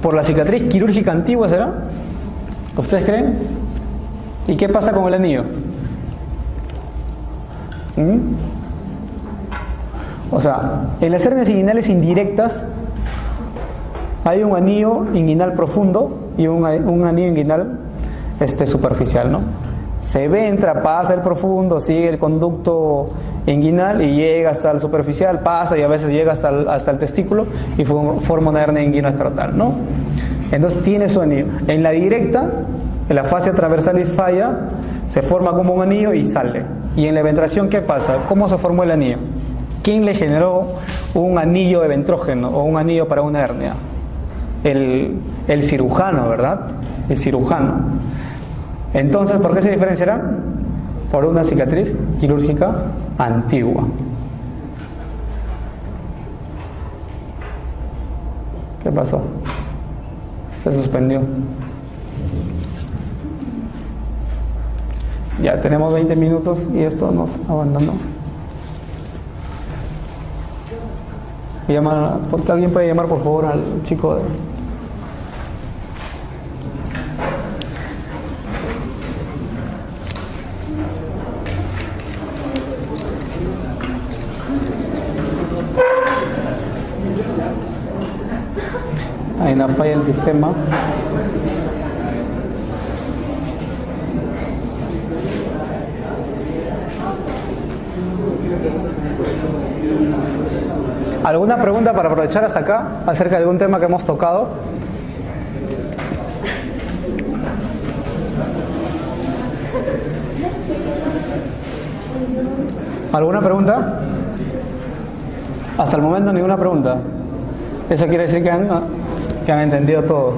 por la cicatriz quirúrgica antigua será? ¿Ustedes creen? ¿Y qué pasa con el anillo? O sea, en las hernias inguinales indirectas hay un anillo inguinal profundo y un anillo inguinal superficial, ¿no? Se entra, pasa el profundo, sigue el conducto inguinal y llega hasta el superficial, pasa y a veces llega hasta el testículo y forma una hernia inguinoescrotal, ¿no? Entonces tiene su anillo. En la directa, en la fascia transversal y falla, se forma como un anillo y sale. Y en la eventración, ¿qué pasa? ¿Cómo se formó el anillo? ¿Quién le generó un anillo eventrógeno o un anillo para una hernia? El cirujano, ¿verdad? El cirujano. Entonces, ¿por qué se diferenciará? Por una cicatriz quirúrgica antigua. ¿Qué pasó? Se suspendió. Ya tenemos 20 minutos y esto nos abandonó. ¿Alguien puede llamar por favor al chico de... Hay una falla en el sistema. ¿Alguna pregunta para aprovechar hasta acá acerca de algún tema que hemos tocado? ¿Alguna pregunta? Hasta el momento ninguna pregunta. Eso quiere decir que han entendido todo.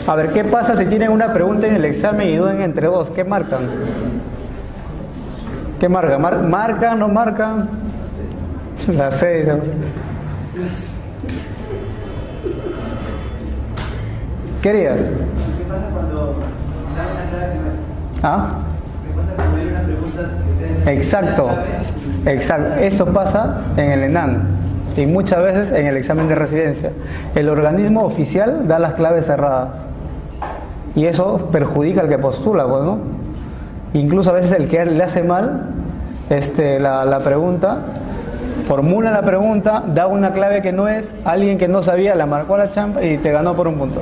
A ver, ¿qué pasa si tienen una pregunta en el examen y dudan entre dos? ¿Qué marcan? ¿Qué marcan? ¿Marcan? ¿No marcan? La 6. ¿Qué harías? ¿Qué pasa cuando da una clave que no es? ¿Ah? ¿Qué pasa cuando hay una pregunta que Exacto. Eso pasa en el ENAN y muchas veces en el examen de residencia. El organismo oficial da las claves cerradas y eso perjudica al que postula, pues, ¿no? Incluso a veces el que le hace mal la pregunta formula la pregunta, da una clave que no es, alguien que no sabía la marcó a la champa y te ganó por un punto.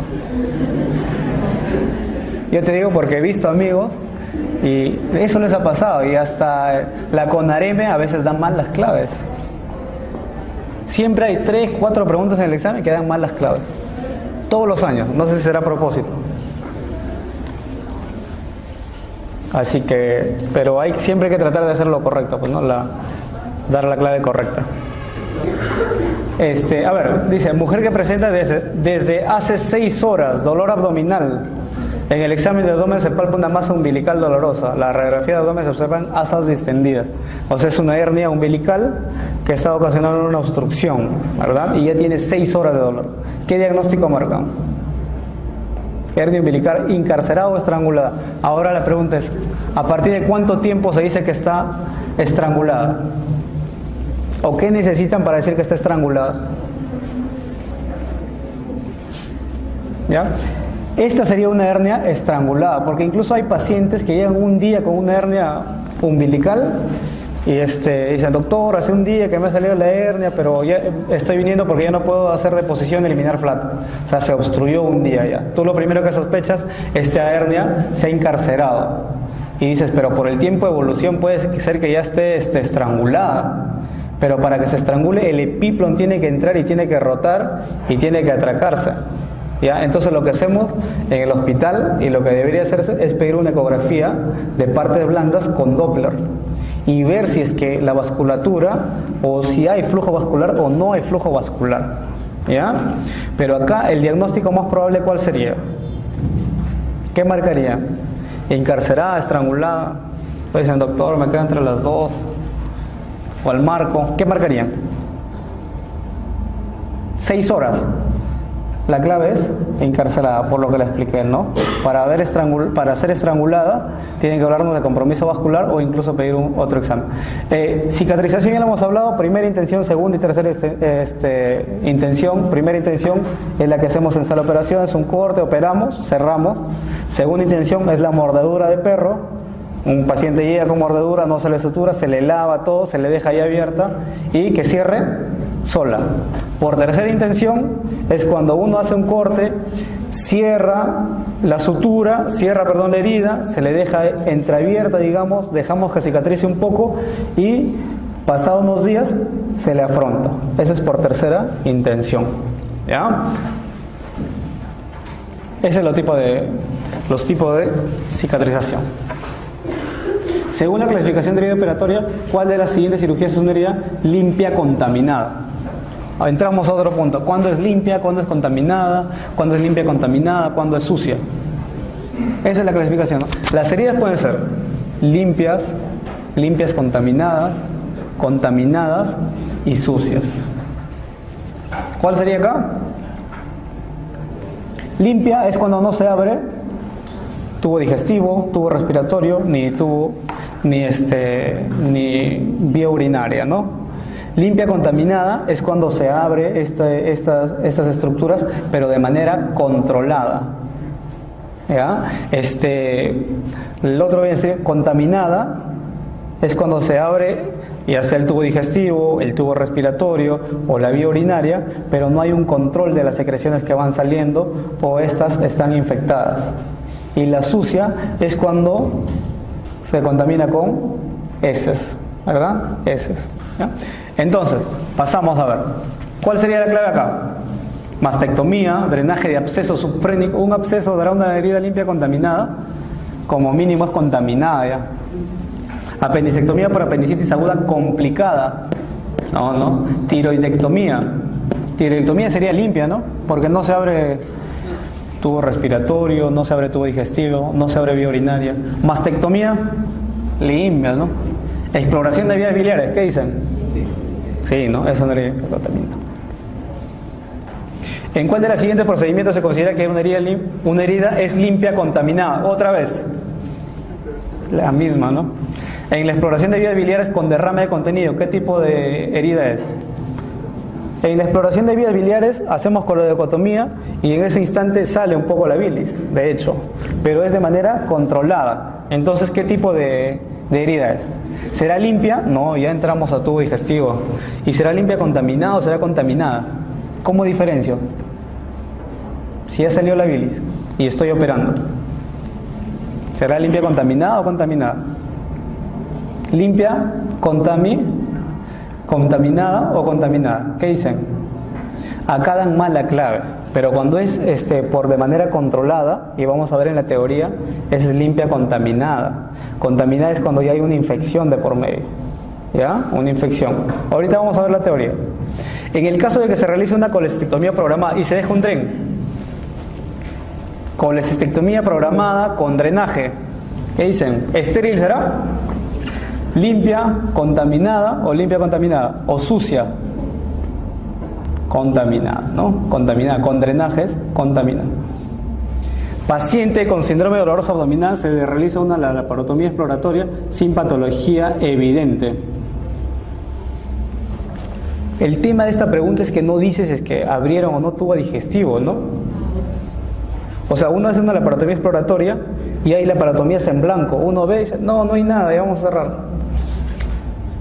Yo te digo porque he visto amigos y eso les ha pasado, y hasta la CONAREME a veces dan mal las claves. Siempre hay 3, 4 preguntas en el examen que dan mal las claves. Todos los años, no sé si será a propósito. Así que, pero hay siempre que tratar de hacer lo correcto, pues, ¿no? Dar la clave correcta. A ver, dice, mujer que presenta desde hace 6 horas dolor abdominal. En el examen de abdomen se palpa una masa umbilical dolorosa. La radiografía de abdomen se observan asas distendidas. O sea, es una hernia umbilical que está ocasionando una obstrucción, ¿verdad? Y ya tiene 6 horas de dolor. ¿Qué diagnóstico marca? Hernia umbilical encarcerada o estrangulada. Ahora la pregunta es, ¿a partir de cuánto tiempo se dice que está estrangulada? ¿O qué necesitan para decir que está estrangulada? ¿Ya? Esta sería una hernia estrangulada, porque incluso hay pacientes que llegan un día con una hernia umbilical y dicen, doctor, hace un día que me ha salido la hernia, pero ya estoy viniendo porque ya no puedo hacer deposición y eliminar flato. O sea, se obstruyó un día ya. Tú lo primero que sospechas, esta hernia se ha encarcerado. Y dices, pero por el tiempo de evolución puede ser que ya esté estrangulada. Pero para que se estrangule, el epiplon tiene que entrar y tiene que rotar y tiene que atracarse. ¿Ya? Entonces lo que hacemos en el hospital y lo que debería hacerse es pedir una ecografía de partes blandas con Doppler y ver si es que la vasculatura o si hay flujo vascular o no hay flujo vascular. ¿Ya? Pero acá el diagnóstico más probable, ¿cuál sería? ¿Qué marcaría? Encarcerada, estrangulada. Dicen, doctor, me quedo entre las dos. O al marco. ¿Qué marcaría? 6 horas. La clave es encarcelada, por lo que le expliqué, ¿no? Para ser estrangulada, tienen que hablarnos de compromiso vascular o incluso pedir otro examen. Cicatrización ya lo hemos hablado, primera intención, segunda y tercera intención. Primera intención es la que hacemos en sala de operaciones, un corte, operamos, cerramos. Segunda intención es la mordedura de perro. Un paciente llega con mordedura, no se le sutura, se le lava todo, se le deja ahí abierta y que cierre sola. Por tercera intención es cuando uno hace un corte, cierra la sutura, la herida, se le deja entreabierta, digamos, dejamos que cicatrice un poco y pasados unos días se le afronta. Eso es por tercera intención. ¿Ya? Ese es los tipos de cicatrización. Según la clasificación de herida operatoria, ¿cuál de las siguientes cirugías es una herida limpia contaminada? Entramos a otro punto. ¿Cuándo es limpia? ¿Cuándo es contaminada? ¿Cuándo es limpia contaminada? ¿Cuándo es sucia? Esa es la clasificación, ¿no? Las heridas pueden ser limpias contaminadas y sucias. ¿Cuál sería acá? Limpia es cuando no se abre tubo digestivo, tubo respiratorio, ni vía urinaria, ¿no? Limpia contaminada es cuando se abre estas estructuras, pero de manera controlada. ¿Ya? El otro viene a ser contaminada, es cuando se abre ya sea el tubo digestivo, el tubo respiratorio o la vía urinaria, pero no hay un control de las secreciones que van saliendo o estas están infectadas. Y la sucia es cuando se contamina con heces, ¿verdad? Heces. ¿Ya? Entonces, pasamos a ver. ¿Cuál sería la clave acá? Mastectomía, drenaje de absceso subfrénico. Un absceso dará una herida limpia contaminada. Como mínimo es contaminada ya. Apendicectomía por apendicitis aguda complicada. No. Tiroidectomía. Tiroidectomía sería limpia, ¿no? Porque no se abre tubo respiratorio, no se abre tubo digestivo, no se abre vía urinaria. Mastectomía, limpia, ¿no? Exploración de vías biliares, ¿qué dicen? Sí, ¿no? Eso no es tratamiento. ¿En cuál de los siguientes procedimientos se considera que una herida es limpia contaminada? Otra vez. La misma, ¿no? En la exploración de vías biliares con derrame de contenido, ¿qué tipo de herida es? En la exploración de vías biliares hacemos colodecotomía y en ese instante sale un poco la bilis, de hecho, pero es de manera controlada. Entonces, ¿qué tipo de herida es? ¿Será limpia? No, ya entramos a tubo digestivo. ¿Y será limpia contaminada o será contaminada? ¿Cómo diferencio? Si ya salió la bilis y estoy operando, ¿será limpia contaminada o contaminada? ¿Limpia, contaminada o contaminada? ¿Qué dicen? Acá dan mal la clave, pero cuando es por de manera controlada, y vamos a ver en la teoría, es limpia contaminada. Contaminada es cuando ya hay una infección de por medio, ¿ya? Una infección. Ahorita vamos a ver la teoría. En el caso de que se realice una colecistectomía programada y se deja un dren, colecistectomía programada con drenaje, ¿qué dicen? ¿Estéril será? ¿Limpia, contaminada o limpia contaminada? ¿O sucia? Contaminada, ¿no? Contaminada, con drenajes, contaminada. Paciente con síndrome doloroso abdominal, se le realiza una laparotomía exploratoria sin patología evidente. El tema de esta pregunta es que no dices es que abrieron o no tubo digestivo, ¿no? O sea, uno hace una laparotomía exploratoria y hay laparotomías en blanco. Uno ve y dice, no hay nada, ya vamos a cerrar.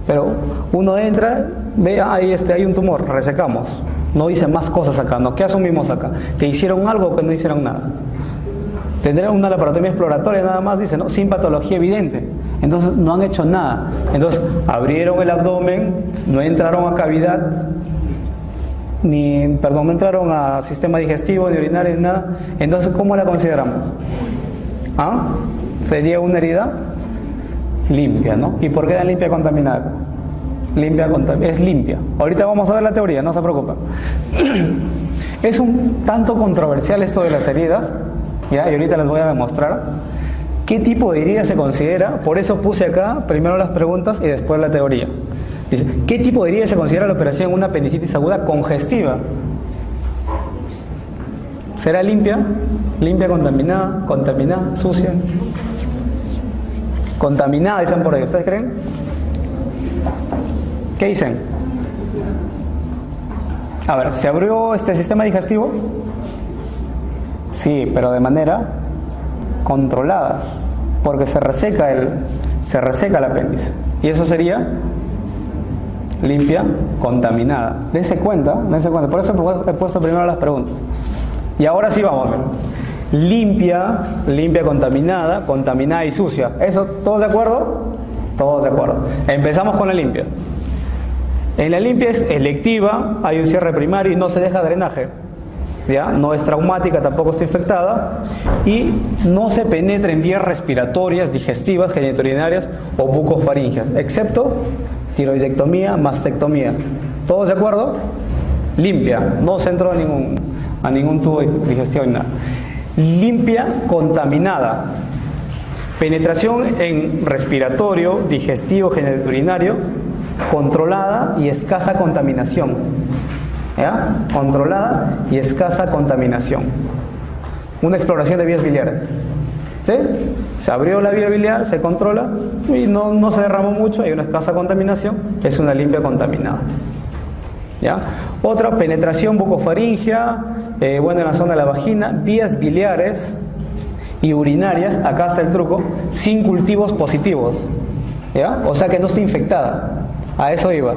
Pero uno entra, ve, ahí hay un tumor, resecamos. No dice más cosas acá, ¿no? ¿Qué asumimos acá? ¿Que hicieron algo o que no hicieron nada? Tendrán una laparotomía exploratoria nada más, dice, ¿no? Sin patología evidente. Entonces no han hecho nada. Entonces abrieron el abdomen, no entraron a cavidad, no entraron a sistema digestivo, ni urinario, ni nada. Entonces, ¿cómo la consideramos? ¿Ah? ¿Sería una herida? Limpia, ¿no? ¿Y por qué era limpia contaminada? Es limpia. Ahorita vamos a ver la teoría, no se preocupen. Es un tanto controversial esto de las heridas, ¿ya? Y ahorita les voy a demostrar qué tipo de herida se considera. Por eso puse acá primero las preguntas y después la teoría. Dice, ¿qué tipo de herida se considera la operación en una apendicitis aguda congestiva? ¿Será limpia? ¿Limpia, contaminada, sucia? Contaminada, dicen por ahí. ¿Ustedes creen? ¿Qué dicen? A ver, ¿se abrió este sistema digestivo? Sí, pero de manera controlada, porque se reseca el apéndice. Y eso sería limpia, contaminada. Dense cuenta. Por eso he puesto primero las preguntas. Y ahora sí vamos a ver. Limpia, contaminada y sucia. ¿Eso todos de acuerdo? Todos de acuerdo. Empezamos con la limpia. En la limpia es electiva, hay un cierre primario y no se deja drenaje, ¿ya? No es traumática, tampoco está infectada y no se penetra en vías respiratorias, digestivas, genitourinarias o bucofaringias, excepto tiroidectomía, mastectomía. ¿Todos de acuerdo? Limpia, no se entró a ningún tubo digestivo ni nada. Limpia, contaminada. Penetración en respiratorio, digestivo, genitourinario, controlada y escasa contaminación. ¿Ya? Controlada y escasa contaminación. Una exploración de vías biliares. ¿Sí? Se abrió la vía biliar, se controla y no se derramó mucho, hay una escasa contaminación, es una limpia contaminada. ¿Ya? Otra, penetración bucofaringia, en la zona de la vagina, vías biliares y urinarias, acá está el truco, sin cultivos positivos. ¿Ya? O sea que no está infectada. A eso iba.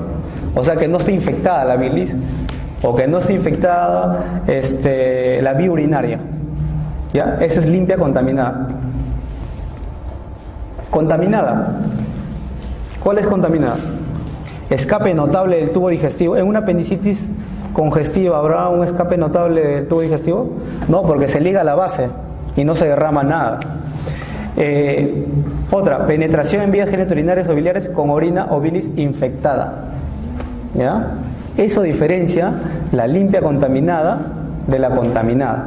O sea que no está infectada la bilis o que no está infectada la vía urinaria. ¿Ya? Esa es limpia contaminada. Contaminada. ¿Cuál es contaminada? Escape notable del tubo digestivo. ¿En una apendicitis congestiva habrá un escape notable del tubo digestivo? No, porque se liga a la base y no se derrama nada. Otra, penetración en vías genitourinarias o biliares con orina o bilis infectada. ¿Ya? Eso diferencia la limpia contaminada de la contaminada.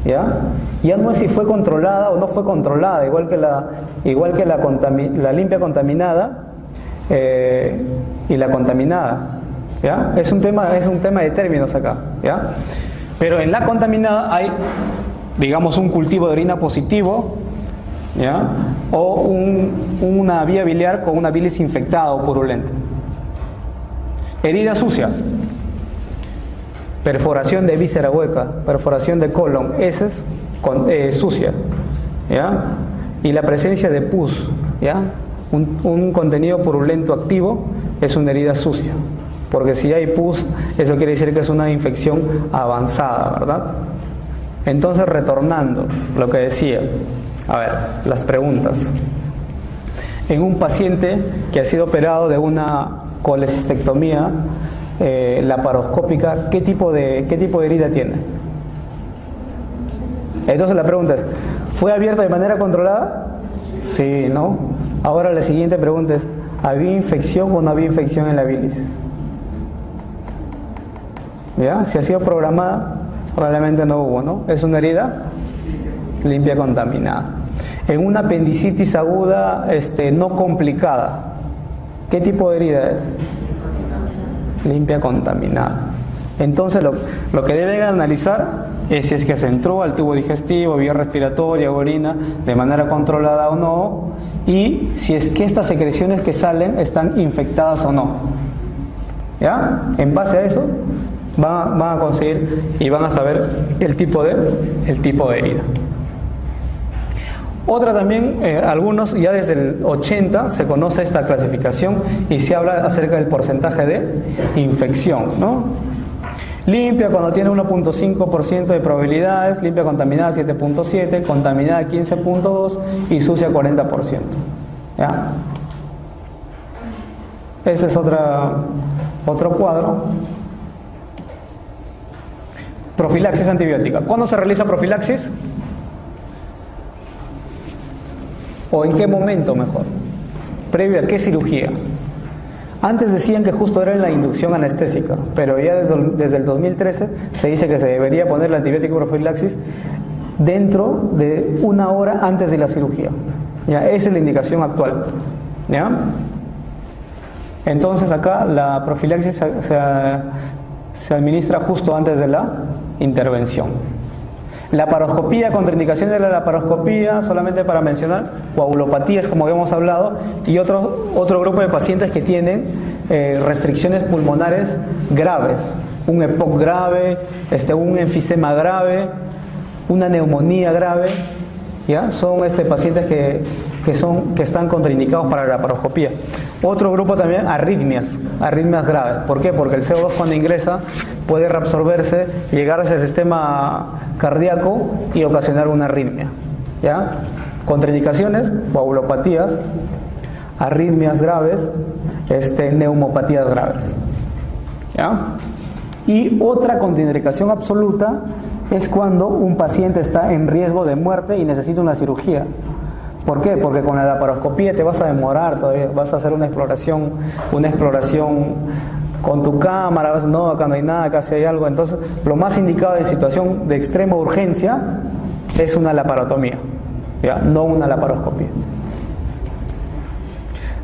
¿Ya? Ya no es si fue controlada o no fue controlada, igual que la limpia contaminada y la contaminada. ¿Ya? Es un tema de términos acá. ¿Ya? Pero en la contaminada hay, digamos, un cultivo de orina positivo, ¿ya? O una vía biliar con una bilis infectada o purulenta. Herida sucia, perforación de víscera hueca, perforación de colon, esa es sucia, ¿ya? Y la presencia de pus, ¿ya? Un contenido purulento activo es una herida sucia, porque si hay pus, eso quiere decir que es una infección avanzada, ¿verdad? Entonces, retornando lo que decía, a ver, las preguntas. En un paciente que ha sido operado de una colecistectomía laparoscópica, ¿qué tipo de herida tiene? Entonces la pregunta es, ¿fue abierta de manera controlada? Sí, ¿no? Ahora la siguiente pregunta es, ¿había infección o no había infección en la bilis? ¿Ya? Si ha sido programada, probablemente no hubo, ¿no? Es una herida limpia contaminada. En una apendicitis aguda no complicada, ¿qué tipo de herida es? Limpia contaminada. Entonces lo que deben analizar es si es que se entró al tubo digestivo, vía respiratoria, orina, de manera controlada o no, y si es que estas secreciones que salen están infectadas o no. ¿Ya? En base a eso van a conseguir y van a saber el tipo de herida. Otra también, algunos ya desde el 80 se conoce esta clasificación y se habla acerca del porcentaje de infección, ¿no? Limpia cuando tiene 1.5% de probabilidades, limpia contaminada 7.7%, contaminada 15.2% y sucia 40%. ¿Ya? Ese es otro cuadro. Profilaxis antibiótica. ¿Cuándo se realiza profilaxis? ¿O en qué momento mejor? ¿Previo a qué cirugía? Antes decían que justo era en la inducción anestésica, pero ya desde el 2013 se dice que se debería poner el antibiótico profilaxis dentro de 1 hora antes de la cirugía. ¿Ya? Esa es la indicación actual. ¿Ya? Entonces acá la profilaxis se administra justo antes de la intervención. Laparoscopía, contraindicaciones de la laparoscopía, solamente para mencionar, coagulopatías, como habíamos hablado, y otro grupo de pacientes que tienen restricciones pulmonares graves, un EPOC grave, un enfisema grave, una neumonía grave, ¿ya? Son pacientes que están contraindicados para la laparoscopía. Otro grupo también, arritmias graves. ¿Por qué? Porque el CO2 cuando ingresa puede reabsorberse, llegar a ese sistema cardíaco y ocasionar una arritmia. ¿Ya? Contraindicaciones, coagulopatías, arritmias graves, neumopatías graves. ¿Ya? Y otra contraindicación absoluta es cuando un paciente está en riesgo de muerte y necesita una cirugía. ¿Por qué? Porque con la laparoscopía te vas a demorar todavía, vas a hacer una exploración con tu cámara, no, acá no hay nada, acá sí hay algo. Entonces, lo más indicado en situación de extrema urgencia es una laparotomía, ¿ya? No una laparoscopía.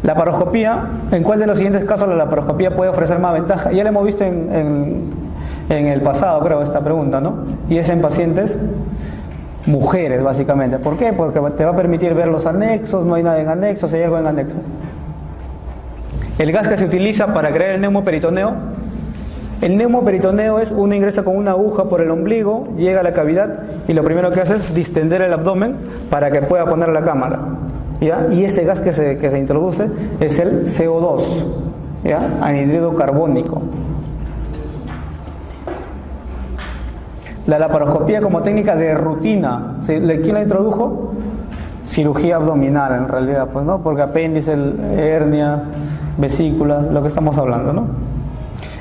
Laparoscopía, ¿en cuál de los siguientes casos la laparoscopía puede ofrecer más ventaja? Ya la hemos visto en el pasado, creo, esta pregunta, ¿no? Y es en pacientes mujeres, básicamente. ¿Por qué? Porque te va a permitir ver los anexos, no hay nada en anexos, hay algo en anexos. El gas que se utiliza para crear el neumoperitoneo. El neumoperitoneo es, uno ingresa con una aguja por el ombligo, llega a la cavidad y lo primero que hace es distender el abdomen para que pueda poner la cámara. ¿Ya? Y ese gas que se introduce es el CO2, ¿ya? Anhídrido carbónico. La laparoscopía como técnica de rutina, ¿quién la introdujo? Cirugía abdominal en realidad, pues, ¿no? Porque apéndice, hernias, vesículas, lo que estamos hablando, ¿no?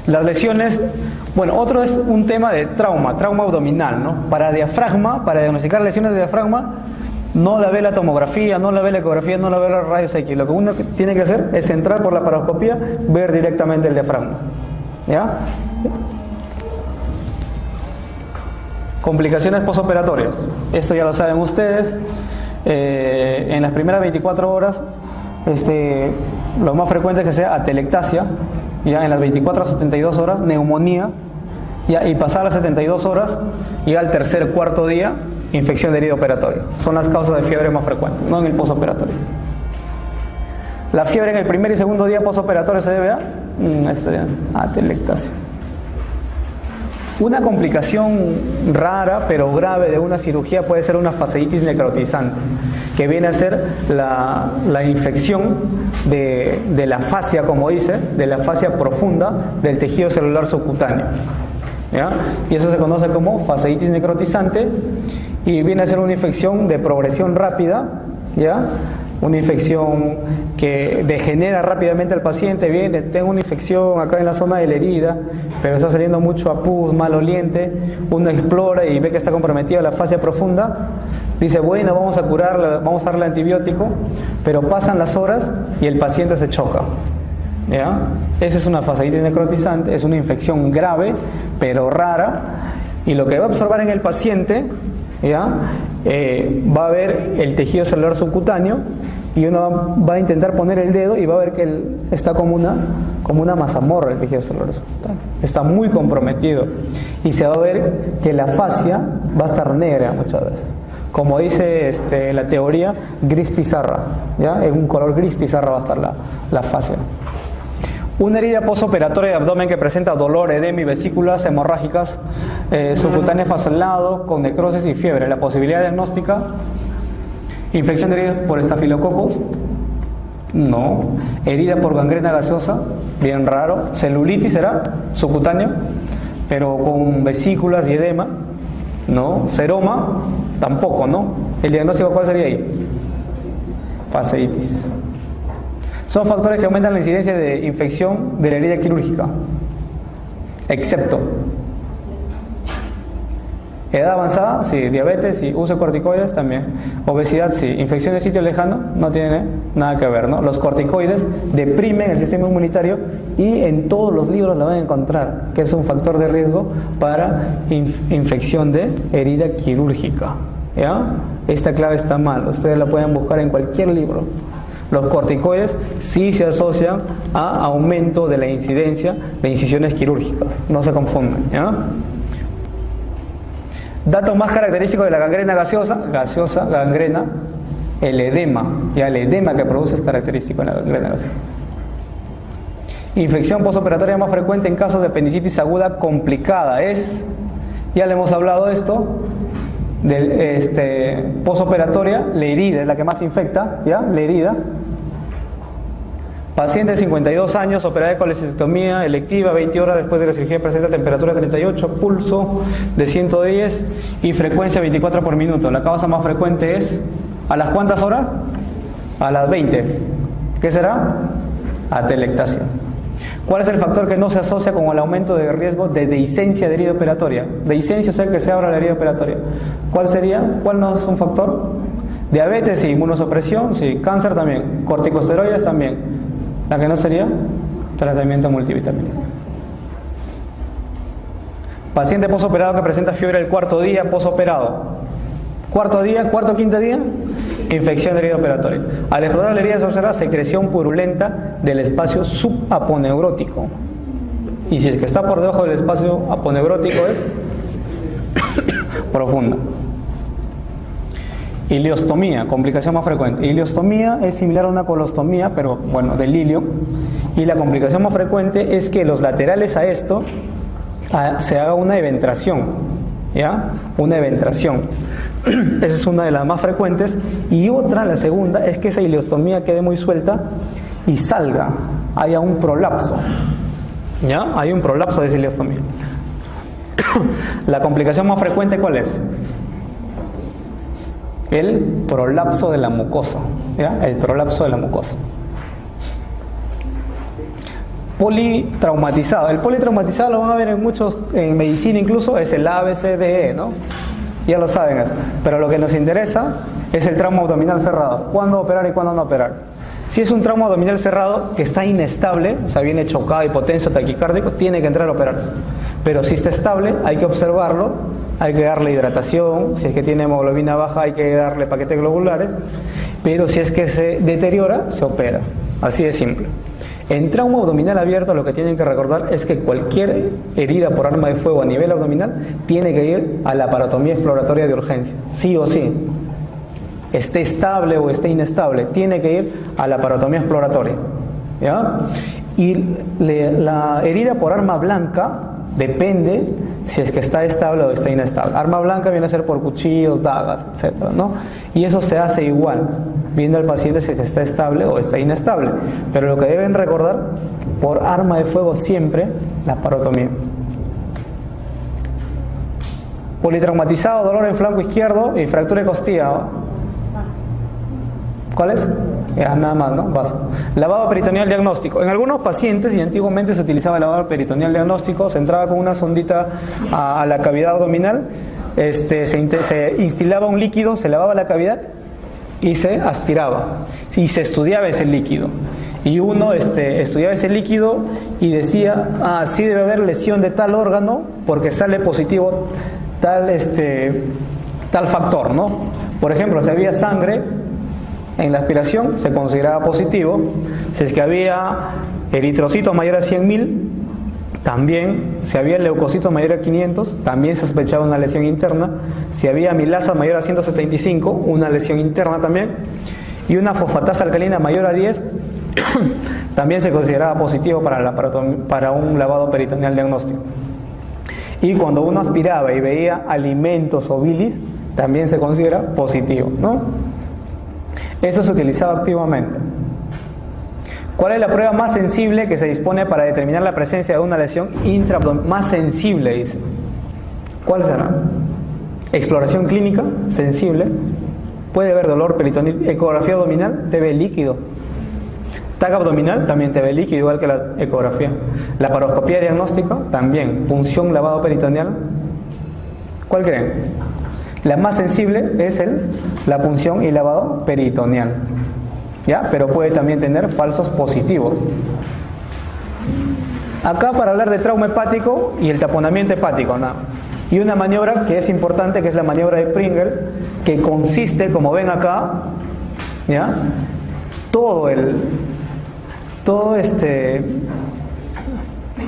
Las lesiones, bueno, otro es un tema de trauma abdominal, ¿no? Para diagnosticar lesiones de diafragma, no la ve la tomografía, no la ve la ecografía, no la ve los rayos X. Lo que uno tiene que hacer es entrar por la laparoscopía, ver directamente el diafragma. ¿Ya? Complicaciones posoperatorias. Esto ya lo saben ustedes. En las primeras 24 horas, lo más frecuente es que sea atelectasia. Ya en las 24 a 72 horas, neumonía. Ya, y pasar las 72 horas, y al tercer, cuarto día, infección de herida operatoria. Son las causas de fiebre más frecuentes, no en el posoperatorio. La fiebre en el primer y segundo día posoperatorio se debe a atelectasia. Una complicación rara pero grave de una cirugía puede ser una fasciitis necrotizante, que viene a ser la infección de la fascia, como dice, de la fascia profunda del tejido celular subcutáneo, ¿ya? Y eso se conoce como fasciitis necrotizante y viene a ser una infección de progresión rápida, ¿ya? Una infección que degenera rápidamente al paciente. Viene, tengo una infección acá en la zona de la herida, pero está saliendo mucho apus, maloliente. Uno explora y ve que está comprometida la fascia profunda. Dice, bueno, vamos a curarla, vamos a darle antibiótico, pero pasan las horas y el paciente se choca, ¿ya? Esa es una fasciitis necrotizante, es una infección grave, pero rara, y lo que va a observar en el paciente, ¿ya? Va a ver el tejido celular subcutáneo y uno va a intentar poner el dedo y va a ver que está como una mazamorra el tejido celular subcutáneo. Está muy comprometido y se va a ver que la fascia va a estar negra muchas veces. Como dice la teoría, gris pizarra, ¿ya? En un color gris pizarra va a estar la fascia. Una herida postoperatoria de abdomen que presenta dolor, edema y vesículas hemorrágicas subcutáneas fasciolado con necrosis y fiebre. La posibilidad diagnóstica: infección de herida por estafilococos, no. Herida por gangrena gaseosa, bien raro. Celulitis será subcutáneo, pero con vesículas y edema, no. Seroma, tampoco, ¿no? ¿El diagnóstico cuál sería ahí? Fasciitis. Son factores que aumentan la incidencia de infección de la herida quirúrgica, excepto edad avanzada, sí. Diabetes, sí. Uso de corticoides, también. Obesidad, sí. Infección de sitio lejano, no tiene nada que ver, ¿no? Los corticoides deprimen el sistema inmunitario y en todos los libros la van a encontrar, que es un factor de riesgo para infección de herida quirúrgica, ¿ya? Esta clave está mal, ustedes la pueden buscar en cualquier libro. Los corticoides sí se asocian a aumento de la incidencia de incisiones quirúrgicas, no se confunden, ¿ya? Dato más característico de la gangrena gaseosa, gangrena, el edema, ya el edema que produce es característico en la gangrena gaseosa. Infección postoperatoria más frecuente en casos de apendicitis aguda complicada es, ya le hemos hablado de esto, postoperatoria, la herida es la que más infecta, ¿ya? La herida. Paciente de 52 años, operada de colecistectomía electiva, 20 horas después de la cirugía, presenta temperatura 38, pulso de 110 y frecuencia 24 por minuto. La causa más frecuente es, ¿a las cuántas horas? A las 20. ¿Qué será? Atelectasia. ¿Cuál es el factor que no se asocia con el aumento de riesgo de dehiscencia de herida operatoria? Dehiscencia es el que se abra la herida operatoria. ¿Cuál sería? ¿Cuál no es un factor? Diabetes, sí. Inmunosupresión, sí. Cáncer también. Corticosteroides también. La que no sería, tratamiento multivitamínico. Paciente posoperado que presenta fiebre el cuarto día posoperado. Cuarto día, quinto día, infección de herida operatoria. Al explorar la herida se observa secreción purulenta del espacio subaponeurótico. Y si es que está por debajo del espacio aponeurótico es profunda. Ileostomía, complicación más frecuente. Ileostomía es similar a una colostomía, pero bueno, del ilio. Y la complicación más frecuente es que los laterales a esto se haga una eventración, ¿ya? Una eventración. Esa es una de las más frecuentes. Y otra, la segunda, es que esa ileostomía quede muy suelta y salga, haya un prolapso, ¿ya? Hay un prolapso de esa ileostomía. La complicación más frecuente, ¿cuál es? El prolapso de la mucosa, ¿ya? El prolapso de la mucosa. Politraumatizado. El politraumatizado lo van a ver en muchos, en medicina incluso, es el ABCDE, ¿no? Ya lo saben eso. Pero lo que nos interesa es el trauma abdominal cerrado. ¿Cuándo operar y cuándo no operar? Si es un trauma abdominal cerrado que está inestable, o sea, viene chocado, hipotenso, taquicárdico, tiene que entrar a operarse. Pero si está estable, hay que observarlo. Hay que darle hidratación, si es que tiene hemoglobina baja hay que darle paquetes globulares, pero si es que se deteriora, se opera. Así de simple. En trauma abdominal abierto lo que tienen que recordar es que cualquier herida por arma de fuego a nivel abdominal tiene que ir a la laparotomía exploratoria de urgencia, sí o sí. Esté estable o esté inestable, tiene que ir a la laparotomía exploratoria, ¿ya? Y la herida por arma blanca depende si es que está estable o está inestable. Arma blanca viene a ser por cuchillos, dagas, etcétera, ¿no? Y eso se hace igual, viendo al paciente si está estable o está inestable. Pero lo que deben recordar, por arma de fuego siempre, la parotomía. Politraumatizado, dolor en flanco izquierdo y fractura de costilla. ¿Cuál es? Ya, nada más, ¿no? Vaso. Lavado peritoneal diagnóstico. En algunos pacientes, y antiguamente se utilizaba el lavado peritoneal diagnóstico, se entraba con una sondita a la cavidad abdominal, se instilaba un líquido, se lavaba la cavidad y se aspiraba. Y se estudiaba ese líquido. Y uno estudiaba ese líquido y decía, sí debe haber lesión de tal órgano porque sale positivo tal factor, ¿no? Por ejemplo, si había sangre en la aspiración, se consideraba positivo. Si es que había eritrocitos mayores a 100.000, también. Si había leucocitos mayores a 500, también se sospechaba una lesión interna. Si había amilasa mayor a 175, una lesión interna también. Y una fosfatasa alcalina mayor a 10, también se consideraba positivo para un lavado peritoneal diagnóstico. Y cuando uno aspiraba y veía alimentos o bilis, también se considera positivo, ¿no? Eso se utilizaba activamente. ¿Cuál es la prueba más sensible que se dispone para determinar la presencia de una lesión intraabdominal? Más sensible, dice. ¿Cuál será? Exploración clínica, sensible. Puede haber dolor peritoneal. Ecografía abdominal, TB líquido. TAC abdominal, también TB líquido, igual que la ecografía. Laparoscopía diagnóstica, también. Punción, lavado peritoneal. ¿Cuál creen? La más sensible es la punción y lavado peritoneal, ¿ya? Pero puede también tener falsos positivos. Acá para hablar de trauma hepático y el taponamiento hepático, ¿no? Y una maniobra que es importante, que es la maniobra de Pringle, que consiste, como ven acá, ¿ya? Todo el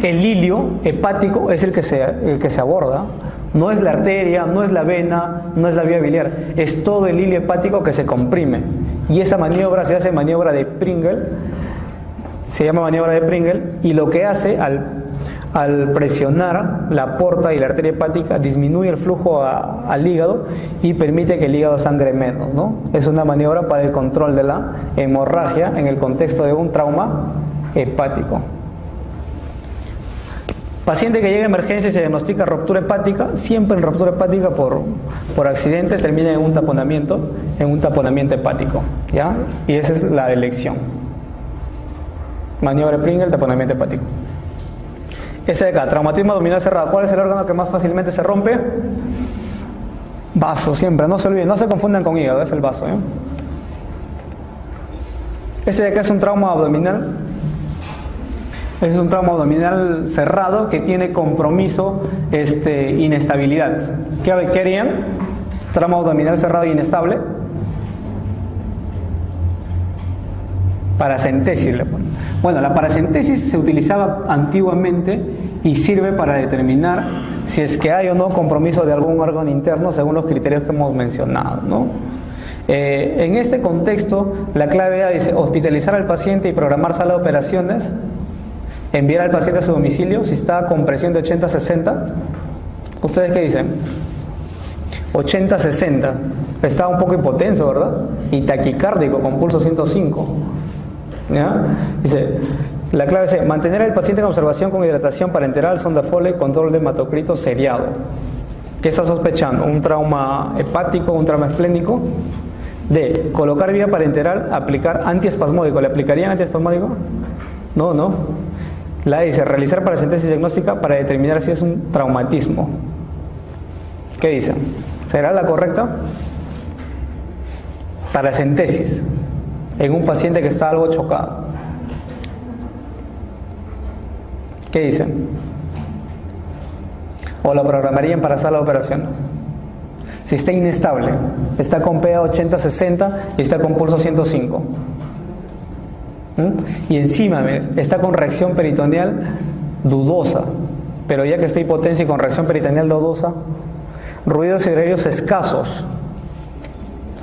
hilio hepático es el que se aborda. No es la arteria, no es la vena, no es la vía biliar, es todo el hilio hepático que se comprime. Y esa maniobra se hace maniobra de Pringle, se llama maniobra de Pringle, y lo que hace al presionar la porta y la arteria hepática disminuye el flujo al hígado y permite que el hígado sangre menos, ¿no? Es una maniobra para el control de la hemorragia en el contexto de un trauma hepático. Paciente que llega a emergencia y se diagnostica ruptura hepática, siempre en ruptura hepática por accidente termina en un taponamiento hepático, ¿ya? Y esa es la elección. Maniobra de Pringle, taponamiento hepático. Ese de acá, traumatismo abdominal cerrado. ¿Cuál es el órgano que más fácilmente se rompe? Vaso, siempre, no se olviden, no se confundan con hígado, es el vaso, ¿eh? Ese de acá es un trauma abdominal. Es un trauma abdominal cerrado que tiene compromiso, inestabilidad. ¿Qué harían? Trauma abdominal cerrado e inestable. Paracentesis le ponen. Bueno, la paracentesis se utilizaba antiguamente y sirve para determinar si es que hay o no compromiso de algún órgano interno según los criterios que hemos mencionado, ¿no? En este contexto, la clave A dice hospitalizar al paciente y programar sala de operaciones. Enviar al paciente a su domicilio si está con presión de 80-60. ¿Ustedes qué dicen? 80-60. Está un poco hipotenso, ¿verdad? Y taquicárdico con pulso 105. ¿Ya? Dice, la clave es mantener al paciente en observación con hidratación parenteral, sonda Foley, control de hematocrito seriado. ¿Qué está sospechando? ¿Un trauma hepático, un trauma esplénico? D. Colocar vía parenteral, aplicar antiespasmódico. ¿Le aplicarían antiespasmódico? No. La dice, realizar paracentesis diagnóstica para determinar si es un traumatismo. ¿Qué dicen? ¿Será la correcta? Paracentesis en un paciente que está algo chocado. ¿Qué dicen? ¿O lo programarían para sala de operación? Si está inestable, está con PA 80-60 y está con pulso 105. Y encima está con reacción peritoneal dudosa, pero ya que está hipotensa y con reacción peritoneal dudosa, ruidos hidráulicos escasos,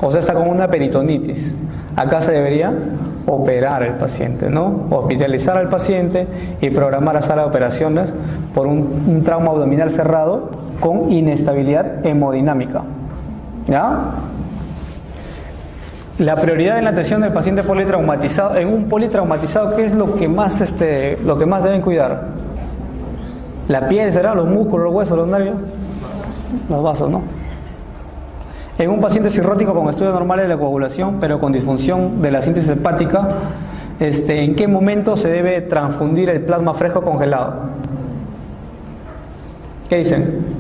o sea, está con una peritonitis. Acá se debería operar al paciente, ¿no? Hospitalizar al paciente y programar la sala de operaciones por un trauma abdominal cerrado con inestabilidad hemodinámica. ¿Ya? La prioridad en la atención del paciente politraumatizado, en un politraumatizado, ¿qué es lo que más deben cuidar? ¿La piel será? ¿Los músculos, los huesos, los nervios? Los vasos, ¿no? En un paciente cirrótico con estudios normales de la coagulación, pero con disfunción de la síntesis hepática, ¿en qué momento se debe transfundir el plasma fresco congelado? ¿Qué dicen?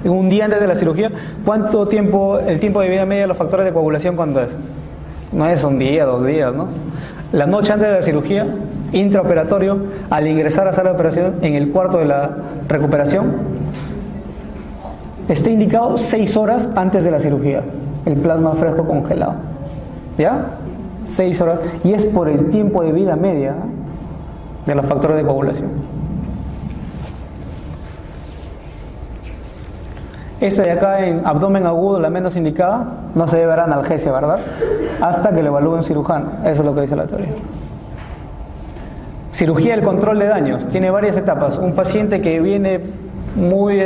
¿Un día antes de la cirugía? ¿Cuánto tiempo, el tiempo de vida media de los factores de coagulación, cuánto es? No es un día, 2 días, ¿no? La noche antes de la cirugía, intraoperatorio, al ingresar a la sala de operación, en el cuarto de la recuperación, está indicado 6 horas antes de la cirugía, el plasma fresco congelado. ¿Ya? 6 horas. Y es por el tiempo de vida media de los factores de coagulación. Esta de acá en abdomen agudo, la menos indicada, no se debe dar analgesia, ¿verdad? Hasta que lo evalúe un cirujano. Eso es lo que dice la teoría. Cirugía del control de daños. Tiene varias etapas. Un paciente que viene muy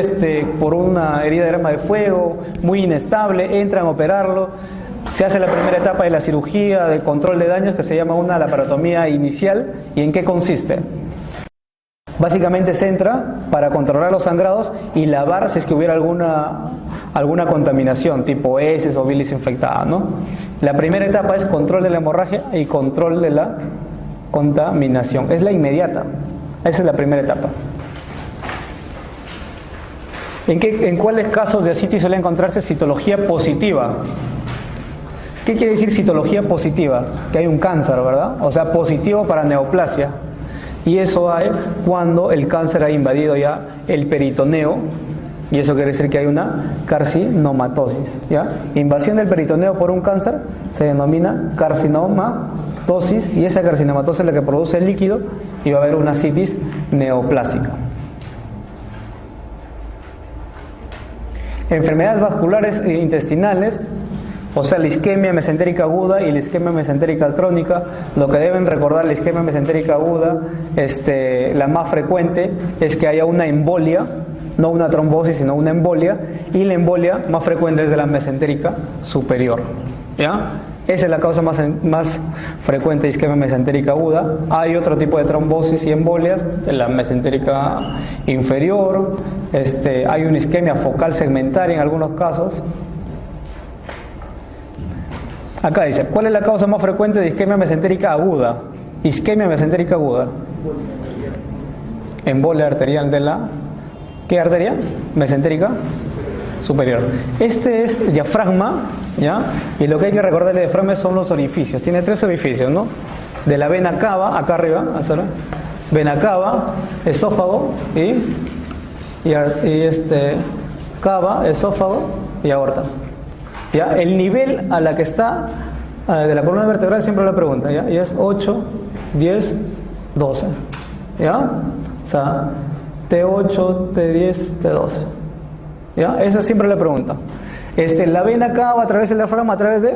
por una herida de arma de fuego, muy inestable, entran a operarlo. Se hace la primera etapa de la cirugía de control de daños, que se llama una laparotomía inicial. ¿Y en qué consiste? Básicamente se entra para controlar los sangrados y lavar si es que hubiera alguna contaminación, tipo heces o bilis infectada, ¿no? La primera etapa es control de la hemorragia y control de la contaminación. Es la inmediata. Esa es la primera etapa. ¿En cuáles casos de ascitis suele encontrarse citología positiva? ¿Qué quiere decir citología positiva? Que hay un cáncer, ¿verdad? O sea, positivo para neoplasia. Y eso hay cuando el cáncer ha invadido ya el peritoneo, y eso quiere decir que hay una carcinomatosis, ¿ya? Invasión del peritoneo por un cáncer se denomina carcinomatosis, y esa carcinomatosis es la que produce el líquido y va a haber una ascitis neoplásica. Enfermedades vasculares e intestinales, o sea, la isquemia mesentérica aguda y la isquemia mesentérica crónica. Lo que deben recordar, la isquemia mesentérica aguda, la más frecuente es que haya una embolia, no una trombosis, sino una embolia, y la embolia más frecuente es de la mesentérica superior, ¿ya? Esa es la causa más frecuente de isquemia mesentérica aguda. Hay otro tipo de trombosis y embolias de la mesentérica inferior. Hay una isquemia focal segmentaria en algunos casos. Acá dice, ¿cuál es la causa más frecuente de isquemia mesentérica aguda? Isquemia mesentérica aguda. Embolia arterial de la... ¿Qué arteria? Mesentérica superior. Este es diafragma, ¿ya? Y lo que hay que recordar del diafragma son los orificios. Tiene 3 orificios, ¿no? De la vena cava, acá arriba, vena cava, esófago cava, esófago y aorta. ¿Ya? El nivel a la que está de la columna vertebral siempre la pregunta, ¿ya? Y es 8, 10, 12. ¿Ya? O sea, T8, T10, T12. ¿Ya? Esa es siempre la pregunta. La vena cava a través del diafragma, a través de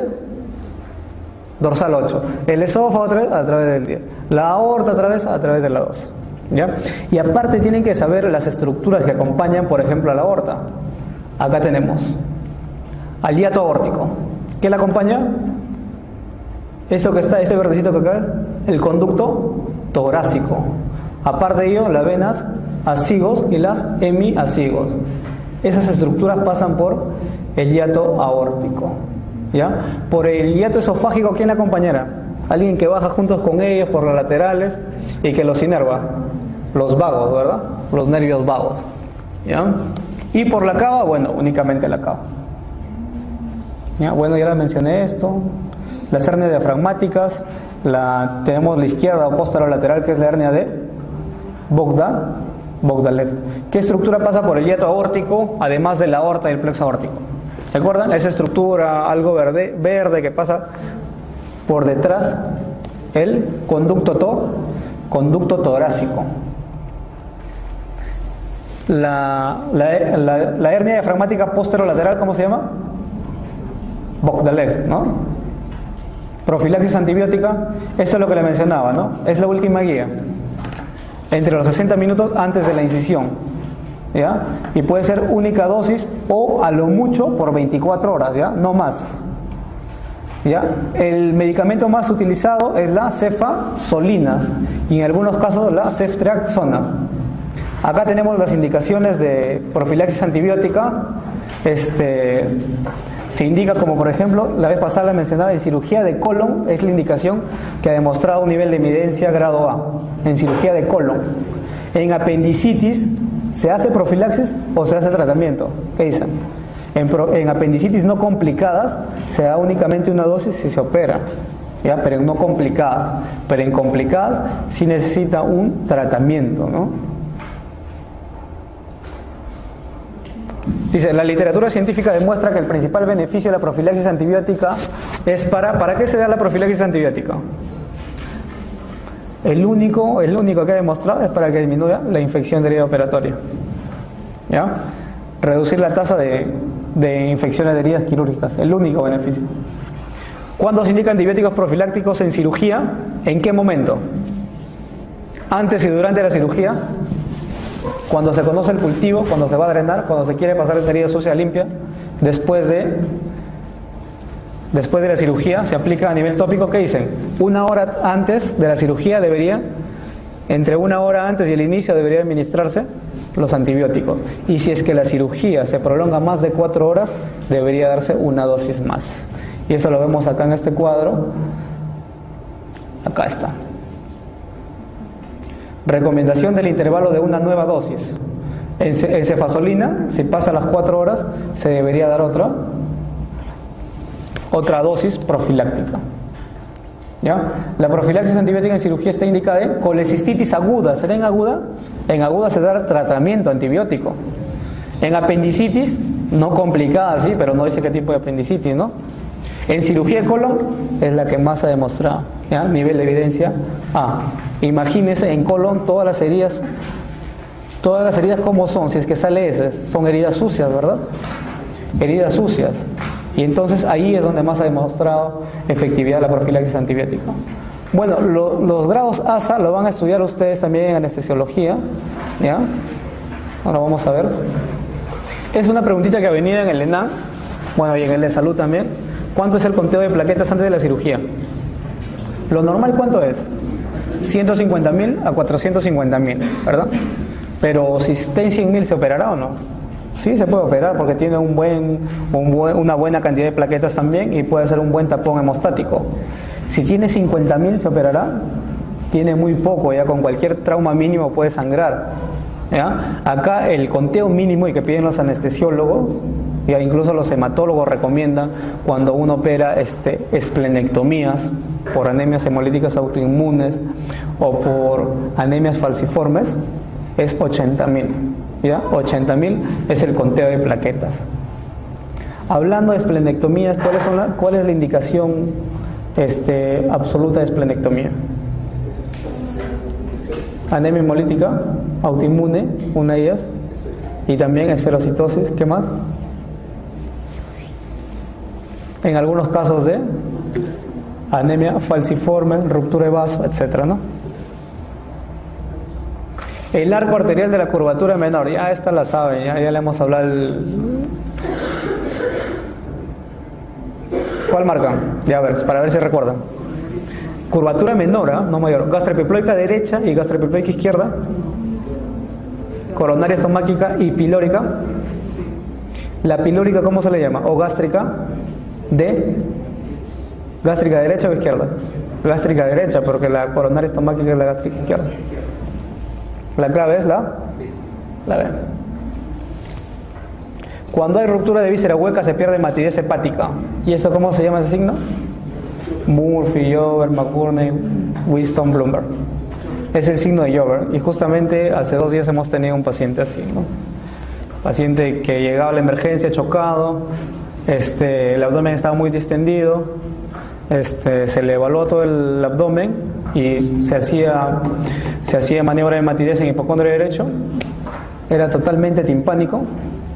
dorsal 8. El esófago a través del 10. La aorta a través de la 12. ¿Ya? Y aparte tienen que saber las estructuras que acompañan, por ejemplo, a la aorta. Acá tenemos al hiato aórtico. ¿Qué la acompaña? Eso que está, este verdecito que acá es el conducto torácico. Aparte de ello, las venas azigos y las hemiazigos. Esas estructuras pasan por el hiato aórtico, ¿ya? Por el hiato esofágico, ¿quién la acompañará? Alguien que baja juntos con ellos por las laterales y que los inerva. Los vagos, ¿verdad? Los nervios vagos, ¿ya? Y por la cava, bueno, únicamente la cava. ¿Ya? Bueno, ya les mencioné esto. Las hernias diafragmáticas, tenemos la izquierda opuesta a la lateral, que es la hernia de Bogdalev. ¿Qué estructura pasa por el hiato aórtico, además de la aorta y el plexo aórtico? ¿Se acuerdan? Esa estructura, algo verde que pasa por detrás, el conducto torácico. La hernia diafragmática posterolateral, ¿cómo se llama? Bogdalev, ¿no? Profilaxis antibiótica, eso es lo que le mencionaba, ¿no? Es la última guía. Entre los 60 minutos antes de la incisión, ¿ya? Y puede ser única dosis o a lo mucho por 24 horas, ¿ya? No más. ¿Ya? El medicamento más utilizado es la cefazolina y en algunos casos la ceftriaxona. Acá tenemos las indicaciones de profilaxis antibiótica. Se indica como, por ejemplo, la vez pasada la mencionaba, en cirugía de colon es la indicación que ha demostrado un nivel de evidencia grado A, en cirugía de colon. En apendicitis, ¿se hace profilaxis o se hace tratamiento? ¿Qué dicen? En apendicitis no complicadas se da únicamente una dosis y se opera, ¿ya? Pero en no complicadas. Pero en complicadas sí necesita un tratamiento, ¿no? Dice, la literatura científica demuestra que el principal beneficio de la profilaxis antibiótica es ¿para qué se da la profilaxis antibiótica? El único que ha demostrado es para que disminuya la infección de herida operatoria, ¿ya? Reducir la tasa de infecciones de heridas quirúrgicas, el único beneficio. ¿Cuándo se indican antibióticos profilácticos en cirugía? ¿En qué momento? ¿Antes y durante la cirugía? Cuando se conoce el cultivo, cuando se va a drenar, cuando se quiere pasar esa herida sucia a limpia, después de la cirugía se aplica a nivel tópico. ¿Qué dicen? Una hora antes de la cirugía entre una hora antes y el inicio debería administrarse los antibióticos. Y si es que la cirugía se prolonga más de 4 horas, debería darse una dosis más. Y eso lo vemos acá en este cuadro. Acá está. Recomendación del intervalo de una nueva dosis. En cefazolina, si pasa las 4 horas, se debería dar otra dosis profiláctica, ¿ya? La profilaxis antibiótica en cirugía está indicada en colecistitis aguda. ¿Será en aguda? En aguda se da tratamiento antibiótico. En apendicitis, no complicada, sí, pero no dice qué tipo de apendicitis, ¿no? En cirugía de colon es la que más se ha demostrado, ¿ya? Nivel de evidencia A. Imagínense en colon todas las heridas ¿cómo son? Si es que sale ese, son heridas sucias, ¿verdad? Heridas sucias. Y entonces ahí es donde más ha demostrado efectividad la profilaxis antibiótica. Bueno, los grados ASA lo van a estudiar ustedes también en anestesiología, ¿ya? Ahora vamos a ver. Es una preguntita que ha venido en el ENAM, bueno, y en el de salud también. ¿Cuánto es el conteo de plaquetas antes de la cirugía? Lo normal, ¿cuánto es? 150.000 a 450.000, ¿verdad? Pero si está en 100.000, ¿se operará o no? Sí, se puede operar porque tiene una buena cantidad de plaquetas también y puede ser un buen tapón hemostático. Si tiene 50.000, ¿se operará? Tiene muy poco, ya con cualquier trauma mínimo puede sangrar, ¿ya? Acá el conteo mínimo y que piden los anestesiólogos, ya incluso los hematólogos recomiendan cuando uno opera esplenectomías por anemias hemolíticas autoinmunes o por anemias falciformes, es 80.000, ¿ya? 80.000 es el conteo de plaquetas. Hablando de esplenectomías, ¿cuál es la indicación absoluta de esplenectomía? Anemia hemolítica autoinmune, una de ellas, y también esferocitosis. ¿Qué más? En algunos casos de anemia falciforme, ruptura de vaso, etcétera, ¿no? El arco arterial de la curvatura menor, ya esta la saben, ya le hemos hablado. ¿Cuál marcan? Ya a ver, para ver si recuerdan. Curvatura menor, no mayor. Gastrepiploica derecha y gastrepiploica izquierda. Coronaria estomáquica y pilórica. La pilórica, ¿cómo se le llama? O gástrica gástrica derecha o izquierda. Gástrica derecha, porque la coronaria estomáquica es la gástrica izquierda. La clave es la B. Cuando hay ruptura de víscera hueca se pierde matidez hepática. ¿Y eso cómo se llama ese signo? Murphy, Jover, McBurney, Winston, Bloomberg. Es el signo de Jover. Y justamente hace 2 días hemos tenido un paciente así, ¿no? Paciente que llegaba a la emergencia chocado, el abdomen estaba muy distendido, se le evaluó todo el abdomen y se hacía maniobra de matidez en hipocondrio derecho, era totalmente timpánico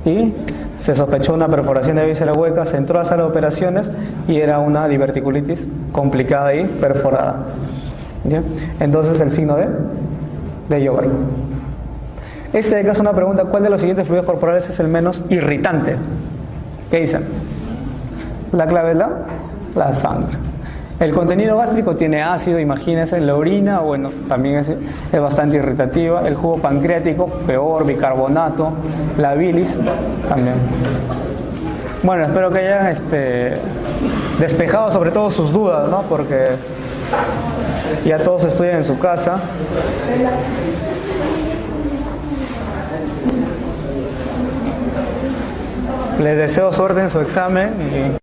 y Se sospechó una perforación de víscera hueca, se entró a sala de operaciones y era una diverticulitis complicada y perforada. ¿Ya? Entonces el signo de Jover. Este de acá es una pregunta: ¿cuál de los siguientes fluidos corporales es el menos irritante? ¿Qué dicen? La clave es la sangre. El contenido gástrico tiene ácido, imagínense, la orina, bueno, también es bastante irritativa. El jugo pancreático, peor, bicarbonato. La bilis, también. Bueno, espero que hayan despejado sobre todo sus dudas, ¿no? Porque ya todos estudian en su casa. Les deseo suerte en su examen.